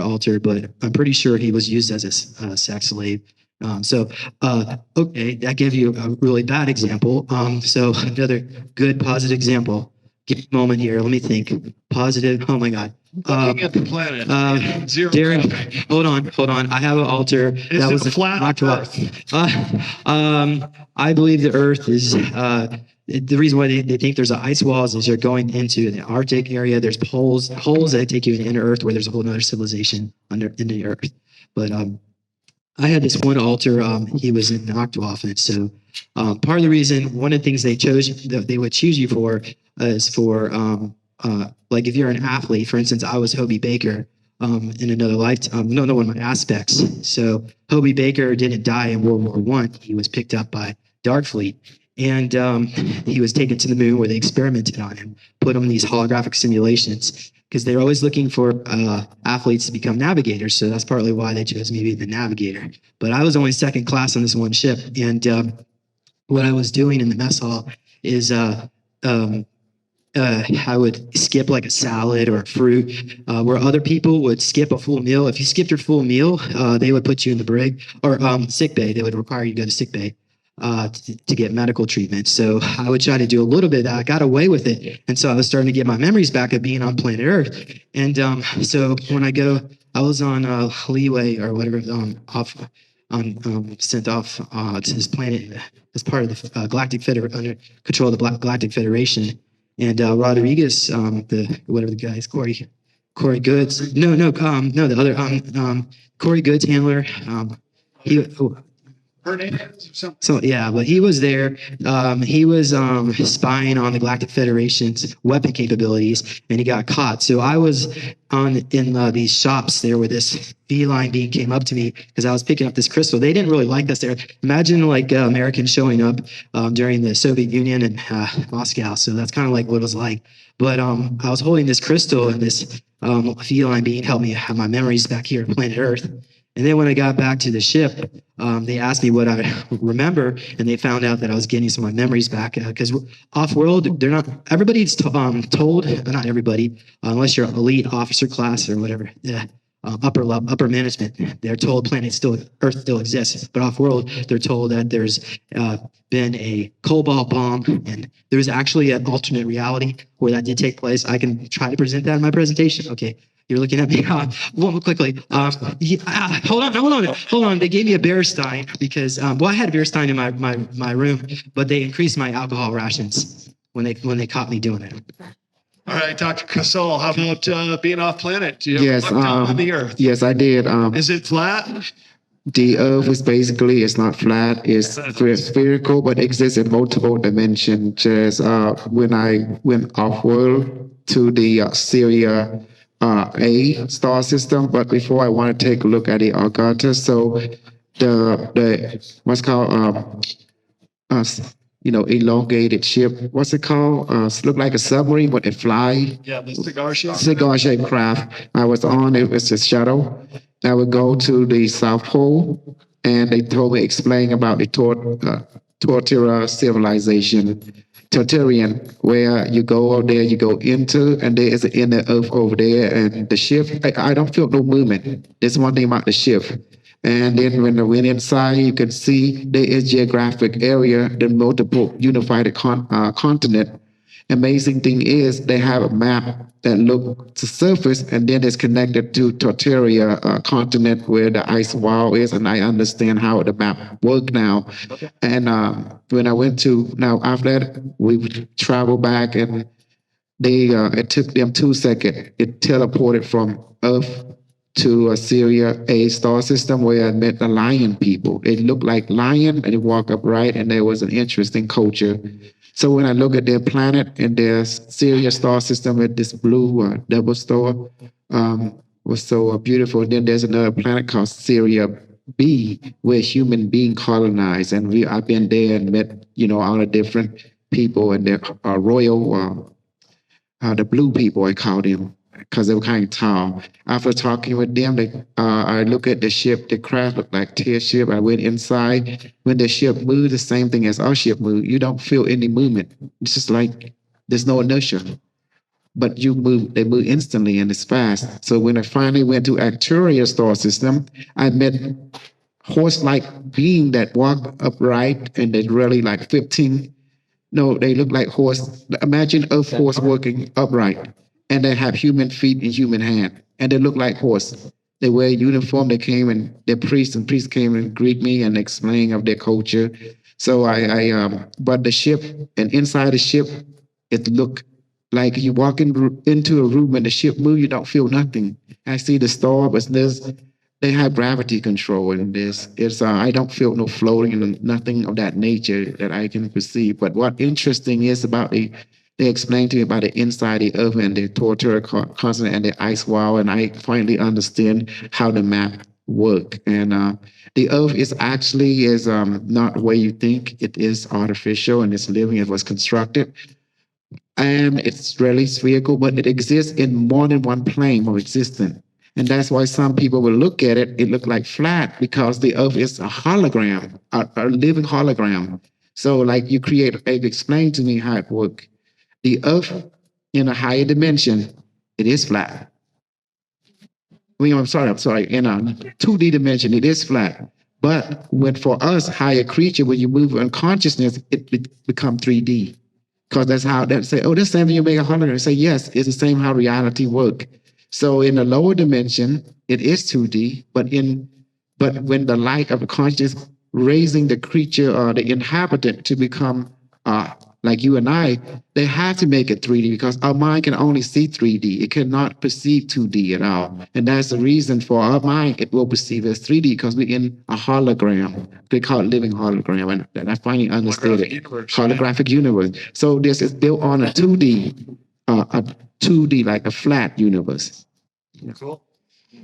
altar, but I'm pretty sure he was used as a sex slave. Okay, that gave you a really bad example. So another good positive example. Give me a moment here. Let me think. Positive. Oh my God. Looking at the planet. Zero Darren, gravity. hold on. I have an altar that it was a flat knocked off. Earth? I believe the Earth is. The reason why they think there's ice walls is you're going into the Arctic area. There's holes that take you into Earth where there's a whole other civilization in the Earth. But I had this one altar. He was knocked off it. So part of the reason, one of the things they would choose you for is for like if you're an athlete. For instance, I was Hobie Baker in another lifetime. No, one of my aspects. So Hobie Baker didn't die in World War I. He was picked up by Darkfleet. And he was taken to the moon where they experimented on him, put him in these holographic simulations because they're always looking for athletes to become navigators. So that's partly why they chose me to be the navigator. But I was only second class on this one ship. And what I was doing in the mess hall is I would skip like a salad or a fruit where other people would skip a full meal. If you skipped your full meal, they would put you in the brig or sick bay. They would require you to go to sick bay. To get medical treatment. So I would try to do a little bit of that. I got away with it. And so I was starting to get my memories back of being on planet Earth. And so when I was on leeway or whatever, sent off to this planet as part of the Galactic Federation, under control of the Galactic Federation. And Rodriguez, whatever the guy is, Corey Goods. No, the other, Corey Goods handler. Hernandez or something? So yeah, but he was there. He was spying on the Galactic Federation's weapon capabilities, and he got caught. So I was in these shops there where this feline being came up to me because I was picking up this crystal. They didn't really like us there. Imagine like Americans showing up during the Soviet Union in Moscow. So that's kind of like what it was like. But I was holding this crystal, and this feline being helped me have my memories back here on planet Earth. And then when I got back to the ship, they asked me what I remember, and they found out that I was getting some of my memories back because off-world, they're not. Everybody's told, not everybody, unless you're elite officer class or whatever. Yeah, upper management. They're told Earth still exists, but off world, they're told that there's been a cobalt bomb, and there's actually an alternate reality where that did take place. I can try to present that in my presentation. Okay. You're looking at me. One quickly. Hold on. They gave me a Beerstein because, I had a Beerstein in my room, but they increased my alcohol rations when they caught me doing it. All right, Dr. Casal, how about being off planet? Do you Yes, ever look down on the Earth? yes, I did. Is it flat? The Earth is basically, it's not flat, it's spherical, but exists in multiple dimensions. Just when I went off world to the Syria A star system, but before I want to take a look at the Argata. So the what's called elongated ship. What's it called? Look like a submarine, but it fly. Yeah, the cigar ship. Cigar-shaped craft. I was on. It was a shuttle. I would go to the South Pole, and they told me explain about the Tortura civilization, Torturian, where you go over there, you go into, and there is an inner Earth over there, and the ship. I don't feel no movement. There's one thing about the ship. And then when I went inside, you can see there is geographic area, the multiple unified continent. Amazing thing is they have a map that look to surface, and then it's connected to Torturia continent where the ice wall is, and I understand how the map work now. Okay. And when I went to now after that, we traveled back, and they it took them 2 seconds. It teleported from Earth to a Syria A star system where I met the lion people. They look like lion and they walk upright, and there was an interesting culture. So when I look at their planet and their Syria star system with this blue double star, was so beautiful. And then there's another planet called Syria B, where human being colonized, and I've been there and met all the different people and their royal, the blue people I call them, because they were kind of tall. After talking with them, I look at the ship, the craft looked like tear ship. I went inside. When the ship moved, the same thing as our ship moved. You don't feel any movement. It's just like there's no inertia. But they move instantly and it's fast. So when I finally went to Arcturus star system, I met horse-like being that walk upright, and they really like 15. No, they look like horse. Imagine Earth horse working upright. And they have human feet and human hand, and they look like horse. They wear uniform. They came, and their priests came and greet me and explain of their culture. So but the ship, and inside the ship, it looked like you walk into a room and the ship move, you don't feel nothing. I see the star, but they have gravity control, and I don't feel no floating and nothing of that nature that I can perceive. But what interesting is about they explained to me about the inside the Earth and the Tortura continent and the ice wall, and I finally understand how the map work. And the Earth is not the way you think. It is artificial and it's living. It was constructed, and it's really spherical, but it exists in more than one plane of existence. And that's why some people will look at it, it look like flat, because the Earth is a hologram, a living hologram. So like explain to me how it works. The Earth in a higher dimension, it is flat. I'm sorry. In a 2D dimension, it is flat. But for us, higher creature, when you move in consciousness, it become 3D. Because that's how they say, oh, that's the same thing you make a hologram. Say, yes, it's the same how reality work. So in the lower dimension, it is 2D, but when the light of the consciousness raising the creature or the inhabitant to become like you and I, they have to make it 3D because our mind can only see 3D. It cannot perceive 2D at all. And that's the reason for our mind, it will perceive as 3D because we're in a hologram. They call it living hologram. And I finally understood it. Holographic universe. So this is built on a 2D, like a flat universe. Cool.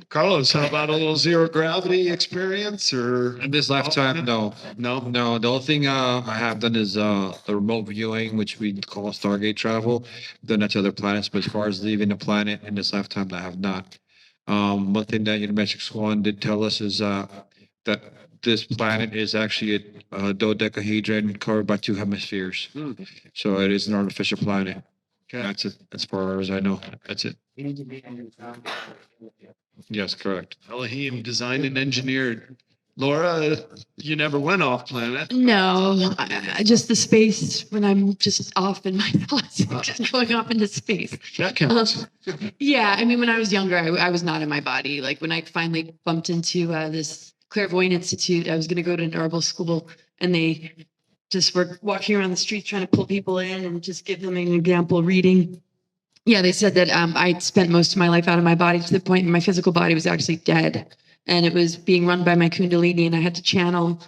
Carlos, how about a little zero gravity experience or in this lifetime? No. The only thing I have done is the remote viewing, which we call Stargate travel. Done that to other planets, but as far as leaving the planet in this lifetime, I have not. One thing that Unimetric Swan did tell us is that this planet is actually a dodecahedron covered by 2 hemispheres. So it is an artificial planet. Okay. That's it. As far as I know, that's it. Yes, correct. Elohim designed and engineered. Laura, you never went off planet. No, just the space when I'm just off in my thoughts, just going off into space. That counts. Yeah, I mean, when I was younger, I was not in my body. Like when I finally bumped into this clairvoyant institute, I was going to go to an herbal school, and they just were walking around the streets trying to pull people in and just give them an example reading. Yeah, they said that I'd spent most of my life out of my body to the point where my physical body was actually dead, and it was being run by my Kundalini, and I had to channel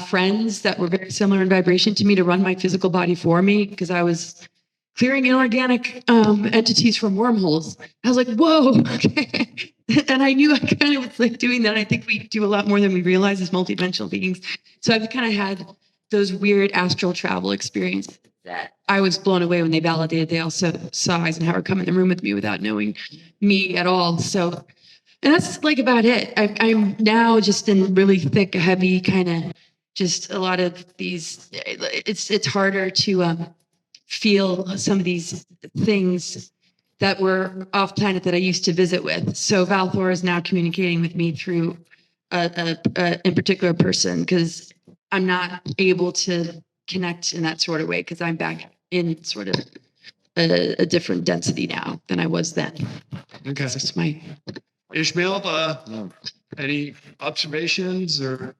friends that were very similar in vibration to me to run my physical body for me because I was clearing inorganic entities from wormholes. I was like, whoa, okay. And I knew I kind of was like doing that. I think we do a lot more than we realize as multidimensional beings. So I've kind of had those weird astral travel experiences that I was blown away when they validated. They also saw Eisenhower come in the room with me without knowing me at all. So, and that's like about it. I'm now just in really thick, heavy kind of just a lot of these. It's harder to feel some of these things that were off planet that I used to visit with. So Valthor is now communicating with me through in particular person because I'm not able to connect in that sort of way because I'm back in sort of a different density now than I was then. Okay. That's my Ishmael, any observations or?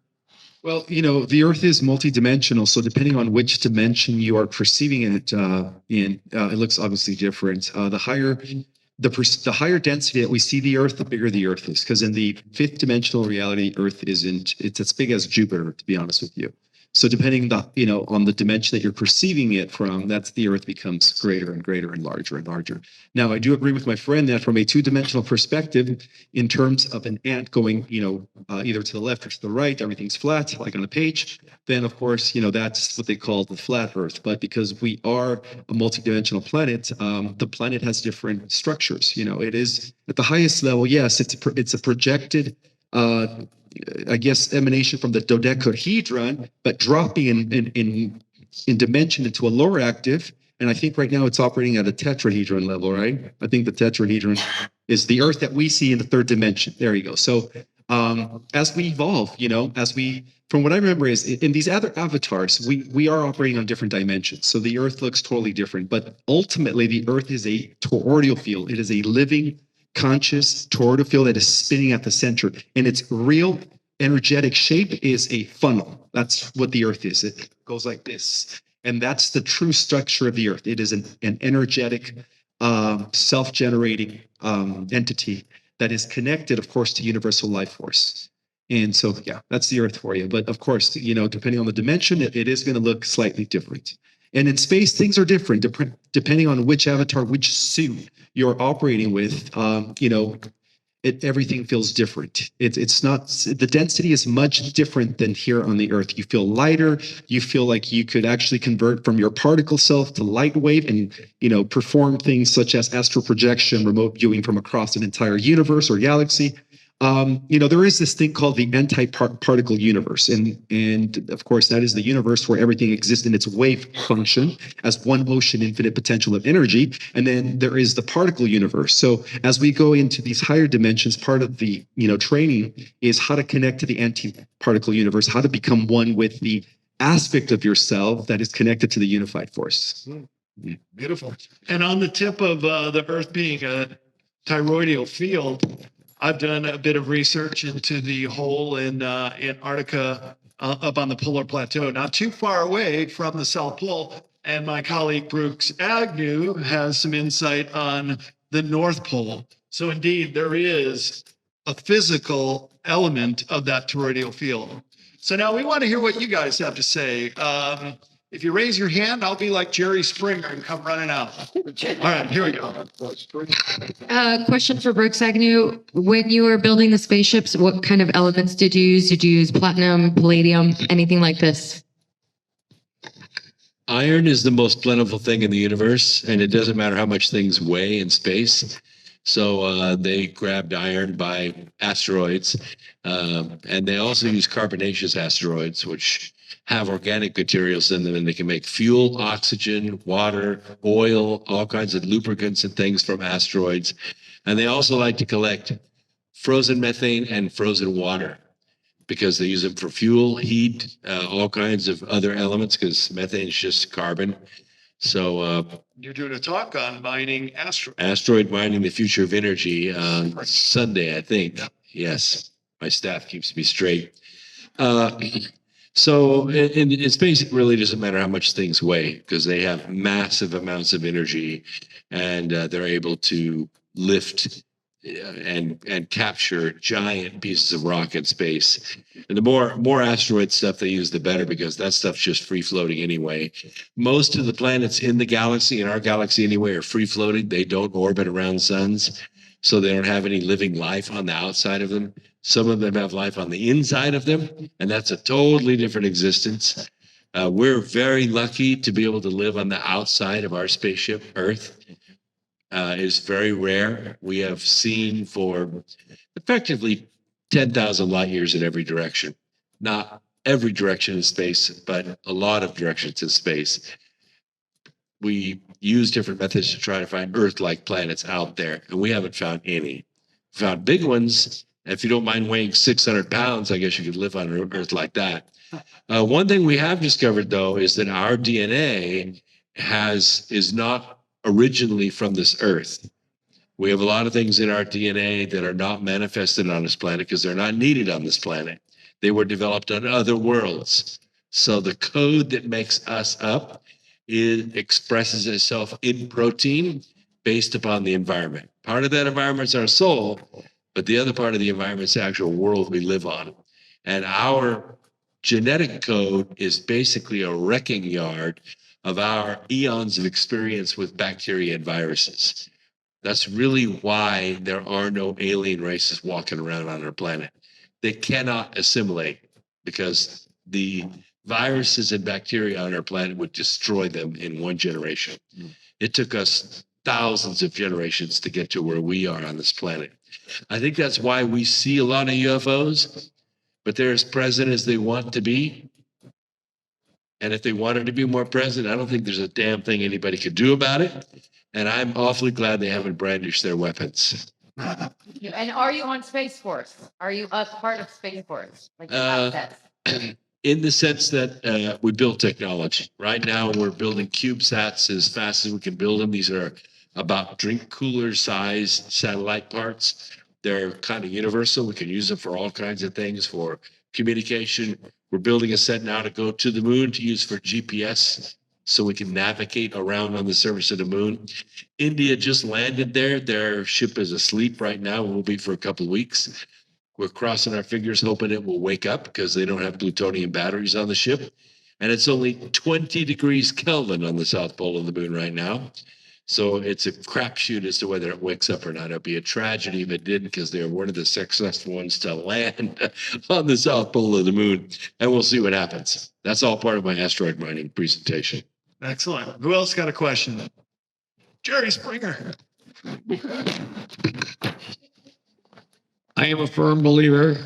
Well, the Earth is multidimensional, so depending on which dimension you are perceiving it in, it looks obviously different. The higher density that we see the Earth, the bigger the Earth is. Because in the fifth dimensional reality, Earth it's as big as Jupiter, to be honest with you. So depending on the dimension that you're perceiving it from, that's the Earth becomes greater and greater and larger and larger. Now, I do agree with my friend that from a two-dimensional perspective, in terms of an ant going, either to the left or to the right, everything's flat, like on a page. Then, of course, that's what they call the flat Earth. But because we are a multidimensional planet, the planet has different structures. It is at the highest level. Yes, it's a projected. I guess emanation from the dodecahedron, but dropping in dimension into a lower active. And I think right now it's operating at a tetrahedron level, right? I think the tetrahedron is the Earth that we see in the third dimension. There you go. So as we evolve, from what I remember is in these other avatars, we are operating on different dimensions. So the Earth looks totally different, but ultimately the Earth is a toroidal field. It is a living, conscious toroidal field that is spinning at the center, and its real energetic shape is a funnel. That's what the Earth is. It goes like this, and that's the true structure of the Earth. It is an energetic, self-generating entity that is connected, of course, to universal life force. And so, yeah, that's the Earth for you. But of course, depending on the dimension, it is going to look slightly different. And in space, things are different depending on which avatar, which suit you're operating with. Everything feels different. It's not, the density is much different than here on the Earth. You feel lighter. You feel like you could actually convert from your particle self to light wave and, perform things such as astral projection, remote viewing from across an entire universe or galaxy. There is this thing called the anti-particle universe. And of course, that is the universe where everything exists in its wave function as one ocean, infinite potential of energy. And then there is the particle universe. So as we go into these higher dimensions, part of the, training is how to connect to the anti-particle universe, how to become one with the aspect of yourself that is connected to the unified force. Beautiful. And on the tip of the Earth being a toroidal field, I've done a bit of research into the hole in Antarctica up on the polar plateau, not too far away from the South Pole. And my colleague Brooks Agnew has some insight on the North Pole. So indeed, there is a physical element of that toroidal field. So now we want to hear what you guys have to say. If you raise your hand, I'll be like Jerry Springer and come running out. All right, here we go. Question for Brooks Agnew. When you were building the spaceships, what kind of elements did you use? Did you use platinum, palladium, anything like this? Iron is the most plentiful thing in the universe, and it doesn't matter how much things weigh in space. So they grabbed iron by asteroids, and they also use carbonaceous asteroids, which have organic materials in them, and they can make fuel, oxygen, water, oil, all kinds of lubricants and things from asteroids. And they also like to collect frozen methane and frozen water because they use it for fuel, heat, all kinds of other elements because methane is just carbon. So You're doing a talk on mining asteroids. asteroid mining, the future of energy on Sunday, I think. Yes, my staff keeps me straight. So in space, it really doesn't matter how much things weigh because they have massive amounts of energy, and they're able to lift and capture giant pieces of rock in space. And the more asteroid stuff they use, the better because that stuff's just free floating anyway. Most of the planets in the galaxy, in our galaxy anyway, are free floating. They don't orbit around suns, so they don't have any living life on the outside of them. Some of them have life on the inside of them, and that's a totally different existence. We're very lucky to be able to live on the outside of our spaceship, Earth. Is very rare. We have seen for effectively 10,000 light years in every direction. Not every direction in space, but a lot of directions in space. We use different methods to try to find Earth-like planets out there, and we haven't found any. Found big ones. If you don't mind weighing 600 pounds, I guess you could live on Earth like that. One thing we have discovered, though, is that our DNA is not originally from this Earth. We have a lot of things in our DNA that are not manifested on this planet because they're not needed on this planet. They were developed on other worlds. So the code that makes us up expresses itself in protein based upon the environment. Part of that environment is our soul, but the other part of the environment is the actual world we live on. And our genetic code is basically a wrecking yard of our eons of experience with bacteria and viruses. That's really why there are no alien races walking around on our planet. They cannot assimilate because the viruses and bacteria on our planet would destroy them in one generation. It took us thousands of generations to get to where we are on this planet. I think that's why we see a lot of UFOs, but they're as present as they want to be. And if they wanted to be more present, I don't think there's a damn thing anybody could do about it. And I'm awfully glad they haven't brandished their weapons. And are you on Space Force? Are you a part of Space Force? Like In the sense that we build technology. Right now, we're building CubeSats as fast as we can build them. These are about drink cooler size satellite parts. They're kind of universal. We can use them for all kinds of things, for communication. We're building a set now to go to the moon to use for GPS so we can navigate around on the surface of the moon. India just landed there. Their ship is asleep right now. It will be for a couple of weeks. We're crossing our fingers, hoping it will wake up because they don't have plutonium batteries on the ship. And it's only 20 degrees Kelvin on the south pole of the moon right now. So it's a crapshoot as to whether it wakes up or not. It'd be a tragedy if it didn't because they're one of the successful ones to land on the south pole of the moon. And we'll see what happens. That's all part of my asteroid mining presentation. Excellent. Who else got a question? Jerry Springer. I am a firm believer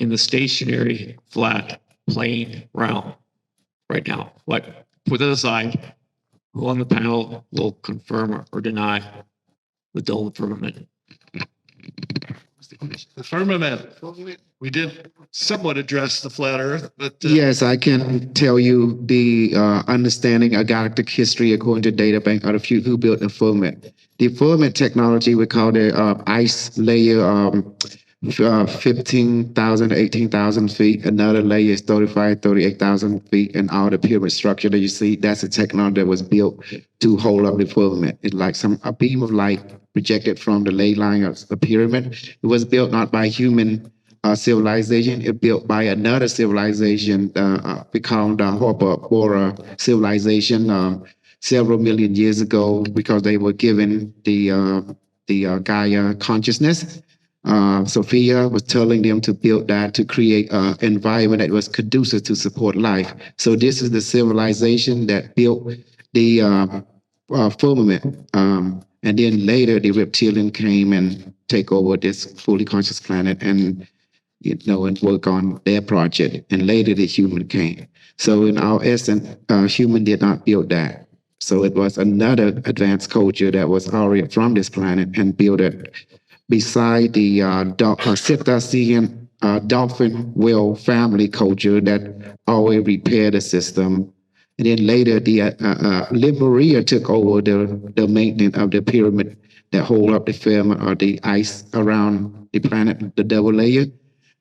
in the stationary, flat, plane realm right now. But put that aside, who on the panel will confirm or deny the dome firmament? The firmament. We did somewhat address the flat Earth, but Yes, I can tell you the understanding of galactic history according to data bank of the few who built the firmament. The firmament technology we call the ice layer 15,000 to 18,000 feet. Another layer is 38,000 feet. And all the pyramid structure that you see, that's a technology that was built to hold up the firmament. It's like a beam of light projected from the ley line of a pyramid. It was built not by human civilization. It built by another civilization, we call the Bora civilization, several million years ago, because they were given the Gaia consciousness. Sophia was telling them to build that to create an environment that was conducive to support life. So this is the civilization that built the firmament. And then later the reptilian came and take over this fully conscious planet and and work on their project. And later the human came. So in our essence, human did not build that. So it was another advanced culture that was already from this planet and built it beside the cetacean dolphin whale family culture that always repair the system. And then later, the Lemuria took over the maintenance of the pyramid that hold up the film or the ice around the planet, the double layer.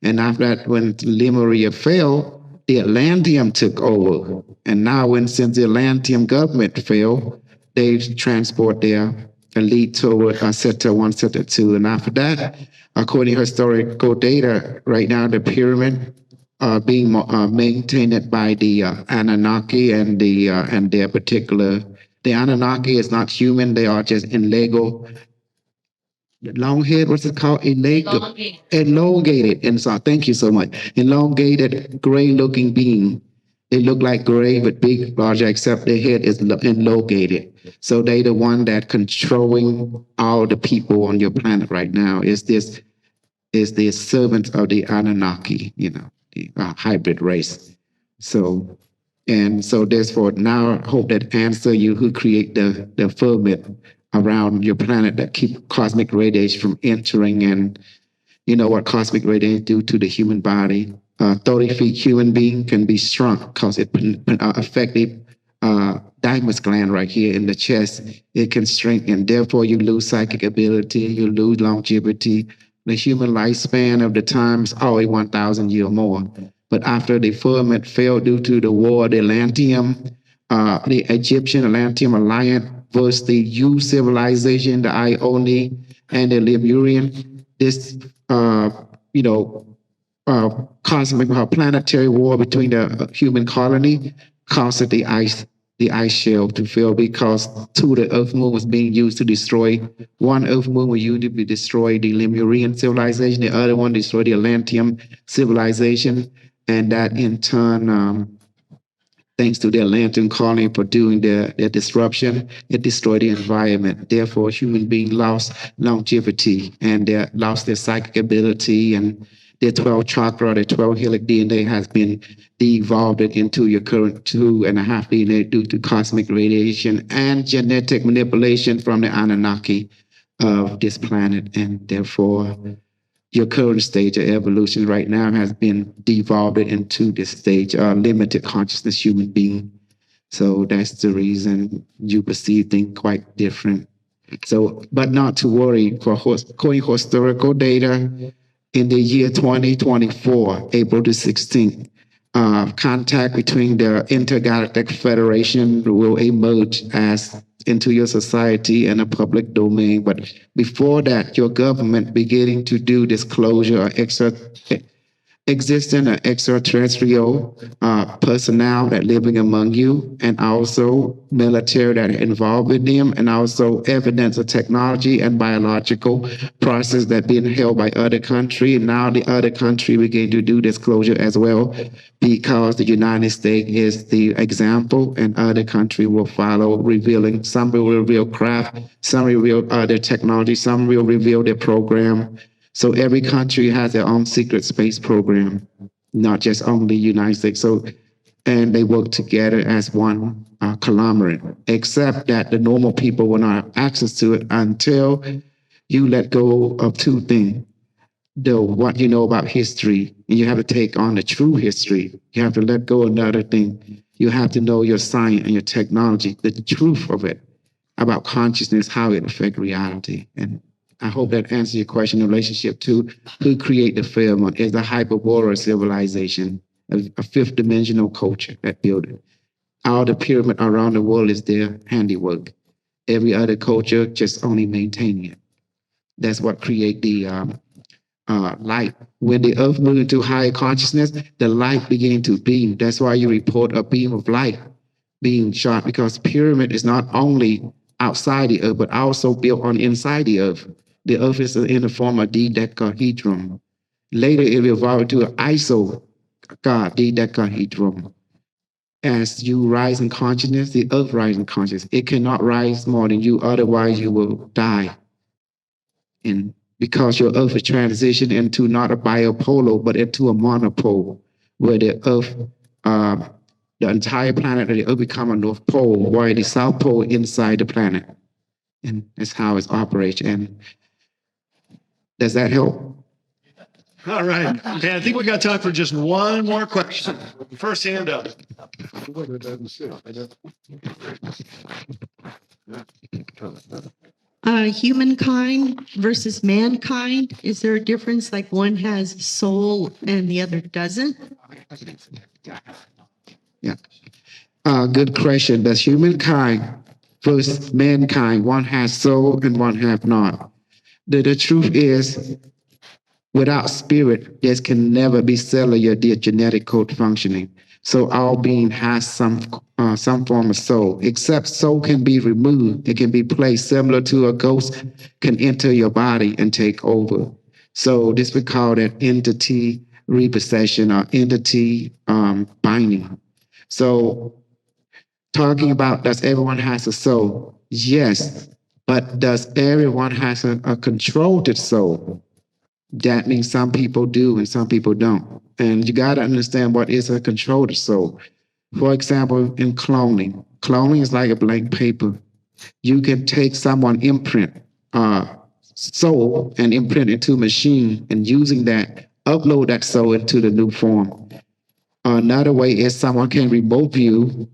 And after that, when Lemuria fell, the Atlantean took over. And now, since the Atlantean government fell, they transport their elite toward Sector 1, Sector 2. And after that, according to historical data, right now the pyramid are being maintained by the Anunnaki and their particular. The Anunnaki is not human; they are just in Lego. Long head, what's it called? Elongated. And so, thank you so much. Elongated, gray-looking being. They look like gray, but big, larger, except their head is elongated. So they the one that controlling all the people on your planet right now. Is the servants of the Anunnaki, the hybrid race. So, and so therefore now I hope that answer you who create the firmament around your planet that keep cosmic radiation from entering. And you know what cosmic radiation do to the human body. 30 feet human being can be shrunk because it affected thymus gland right here in the chest. It can shrink, and therefore you lose psychic ability, you lose longevity. The human lifespan of the time is always 1,000 years or more. But after the firmament fell due to the war, the Atlantean, the Egyptian Atlantean Alliance versus the U civilization, the Ionian and the Lemurian, this, cosmic planetary war between the human colony caused the ice shell to fail because two of the Earth moon was being used to destroy. One Earth moon was used to destroy the Lemurian civilization. The other one destroyed the Atlantean civilization, and that in turn, thanks to the Atlantean colony for doing their disruption, it destroyed the environment. Therefore, human beings lost longevity and they lost their psychic ability, and their 12 chakra, their 12 helix DNA has been de-evolved into your current 2.5 DNA due to cosmic radiation and genetic manipulation from the Anunnaki of this planet. And therefore, your current stage of evolution right now has been devolved into this stage of limited consciousness human being. So that's the reason you perceive things quite different. So, but not to worry, according to historical data, in the year 2024, April the 16th, contact between the Intergalactic Federation will emerge as into your society and a public domain. But before that, your government beginning to do disclosure or existing extraterrestrial personnel that living among you, and also military that are involved with them, and also evidence of technology and biological process that being held by other country. And now the other country begin to do disclosure as well, because the United States is the example, and other country will follow, revealing. Some will reveal craft, some reveal other technology, some will reveal their program. So every country has their own secret space program, not just only United States. So, and they work together as one conglomerate, except that the normal people will not have access to it until you let go of two things. What you know about history, and you have to take on the true history. You have to let go of another thing. You have to know your science and your technology, the truth of it, about consciousness, how it affects reality. And I hope that answers your question in relationship to who created the film. Is a hyperborean civilization, a fifth dimensional culture that built it. All the pyramid around the world is their handiwork. Every other culture just only maintaining it. That's what create the light. When the earth moves into higher consciousness, the light begin to beam. That's why you report a beam of light being shot, because pyramid is not only outside the earth, but also built on inside the earth. The earth is in the form of dodecahedron. Later, it will evolve into an dodecahedron. As you rise in consciousness, the earth rises in consciousness. It cannot rise more than you, otherwise you will die. And because your earth is transitioned into not a bipolar, but into a monopole, where the earth, the entire planet of the earth become a north pole, while the south pole inside the planet. And that's how it operates. And Does that help? All right. Okay, I think we got time for just one more question. First hand up. Humankind versus mankind, is there a difference? Like one has soul and the other doesn't? Yeah. Good question. Does humankind versus mankind, one has soul and one have not? The truth is, without spirit, there can never be cellular genetic code functioning. So all being has some form of soul. Except soul can be removed. It can be placed similar to a ghost can enter your body and take over. So this we call that entity repossession or entity binding. So talking about does everyone has a soul? Yes, but does everyone has a controlled soul? That means some people do and some people don't. And you got to understand what is a controlled soul. For example, in cloning is like a blank paper. You can take someone imprint soul and imprint it to a machine and using that, upload that soul into the new form. Another way is someone can remove you,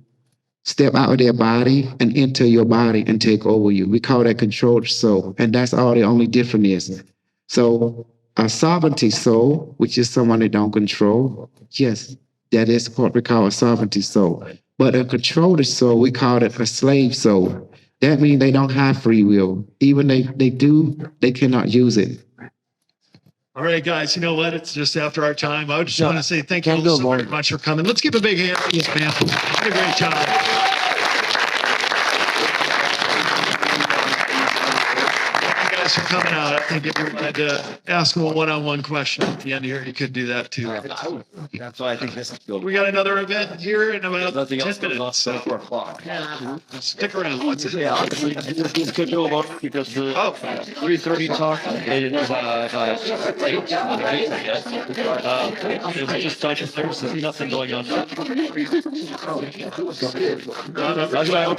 step out of their body and enter your body and take over you. We call that controlled soul. And that's all the only difference is. So a sovereignty soul, which is someone that don't control, yes, that is what we call a sovereignty soul. But a controlled soul, we call it a slave soul. That means they don't have free will. Even they do, they cannot use it. All right, guys, you know what? It's just after our time. I just want to say thank you all so very much for coming. Let's give a big hand for this man. What a great job. Thank you guys for coming out. I think if you wanted to ask him a one-on-one question at the end here, you could do that too. That's why I think this is good. We got another event here in about Nothing 10 else goes minutes. on So 4 o'clock. stick around. What's it? Yeah, just could go about because the 3:30 talk, it is like, it was just touch, there's nothing going on. That's why I'm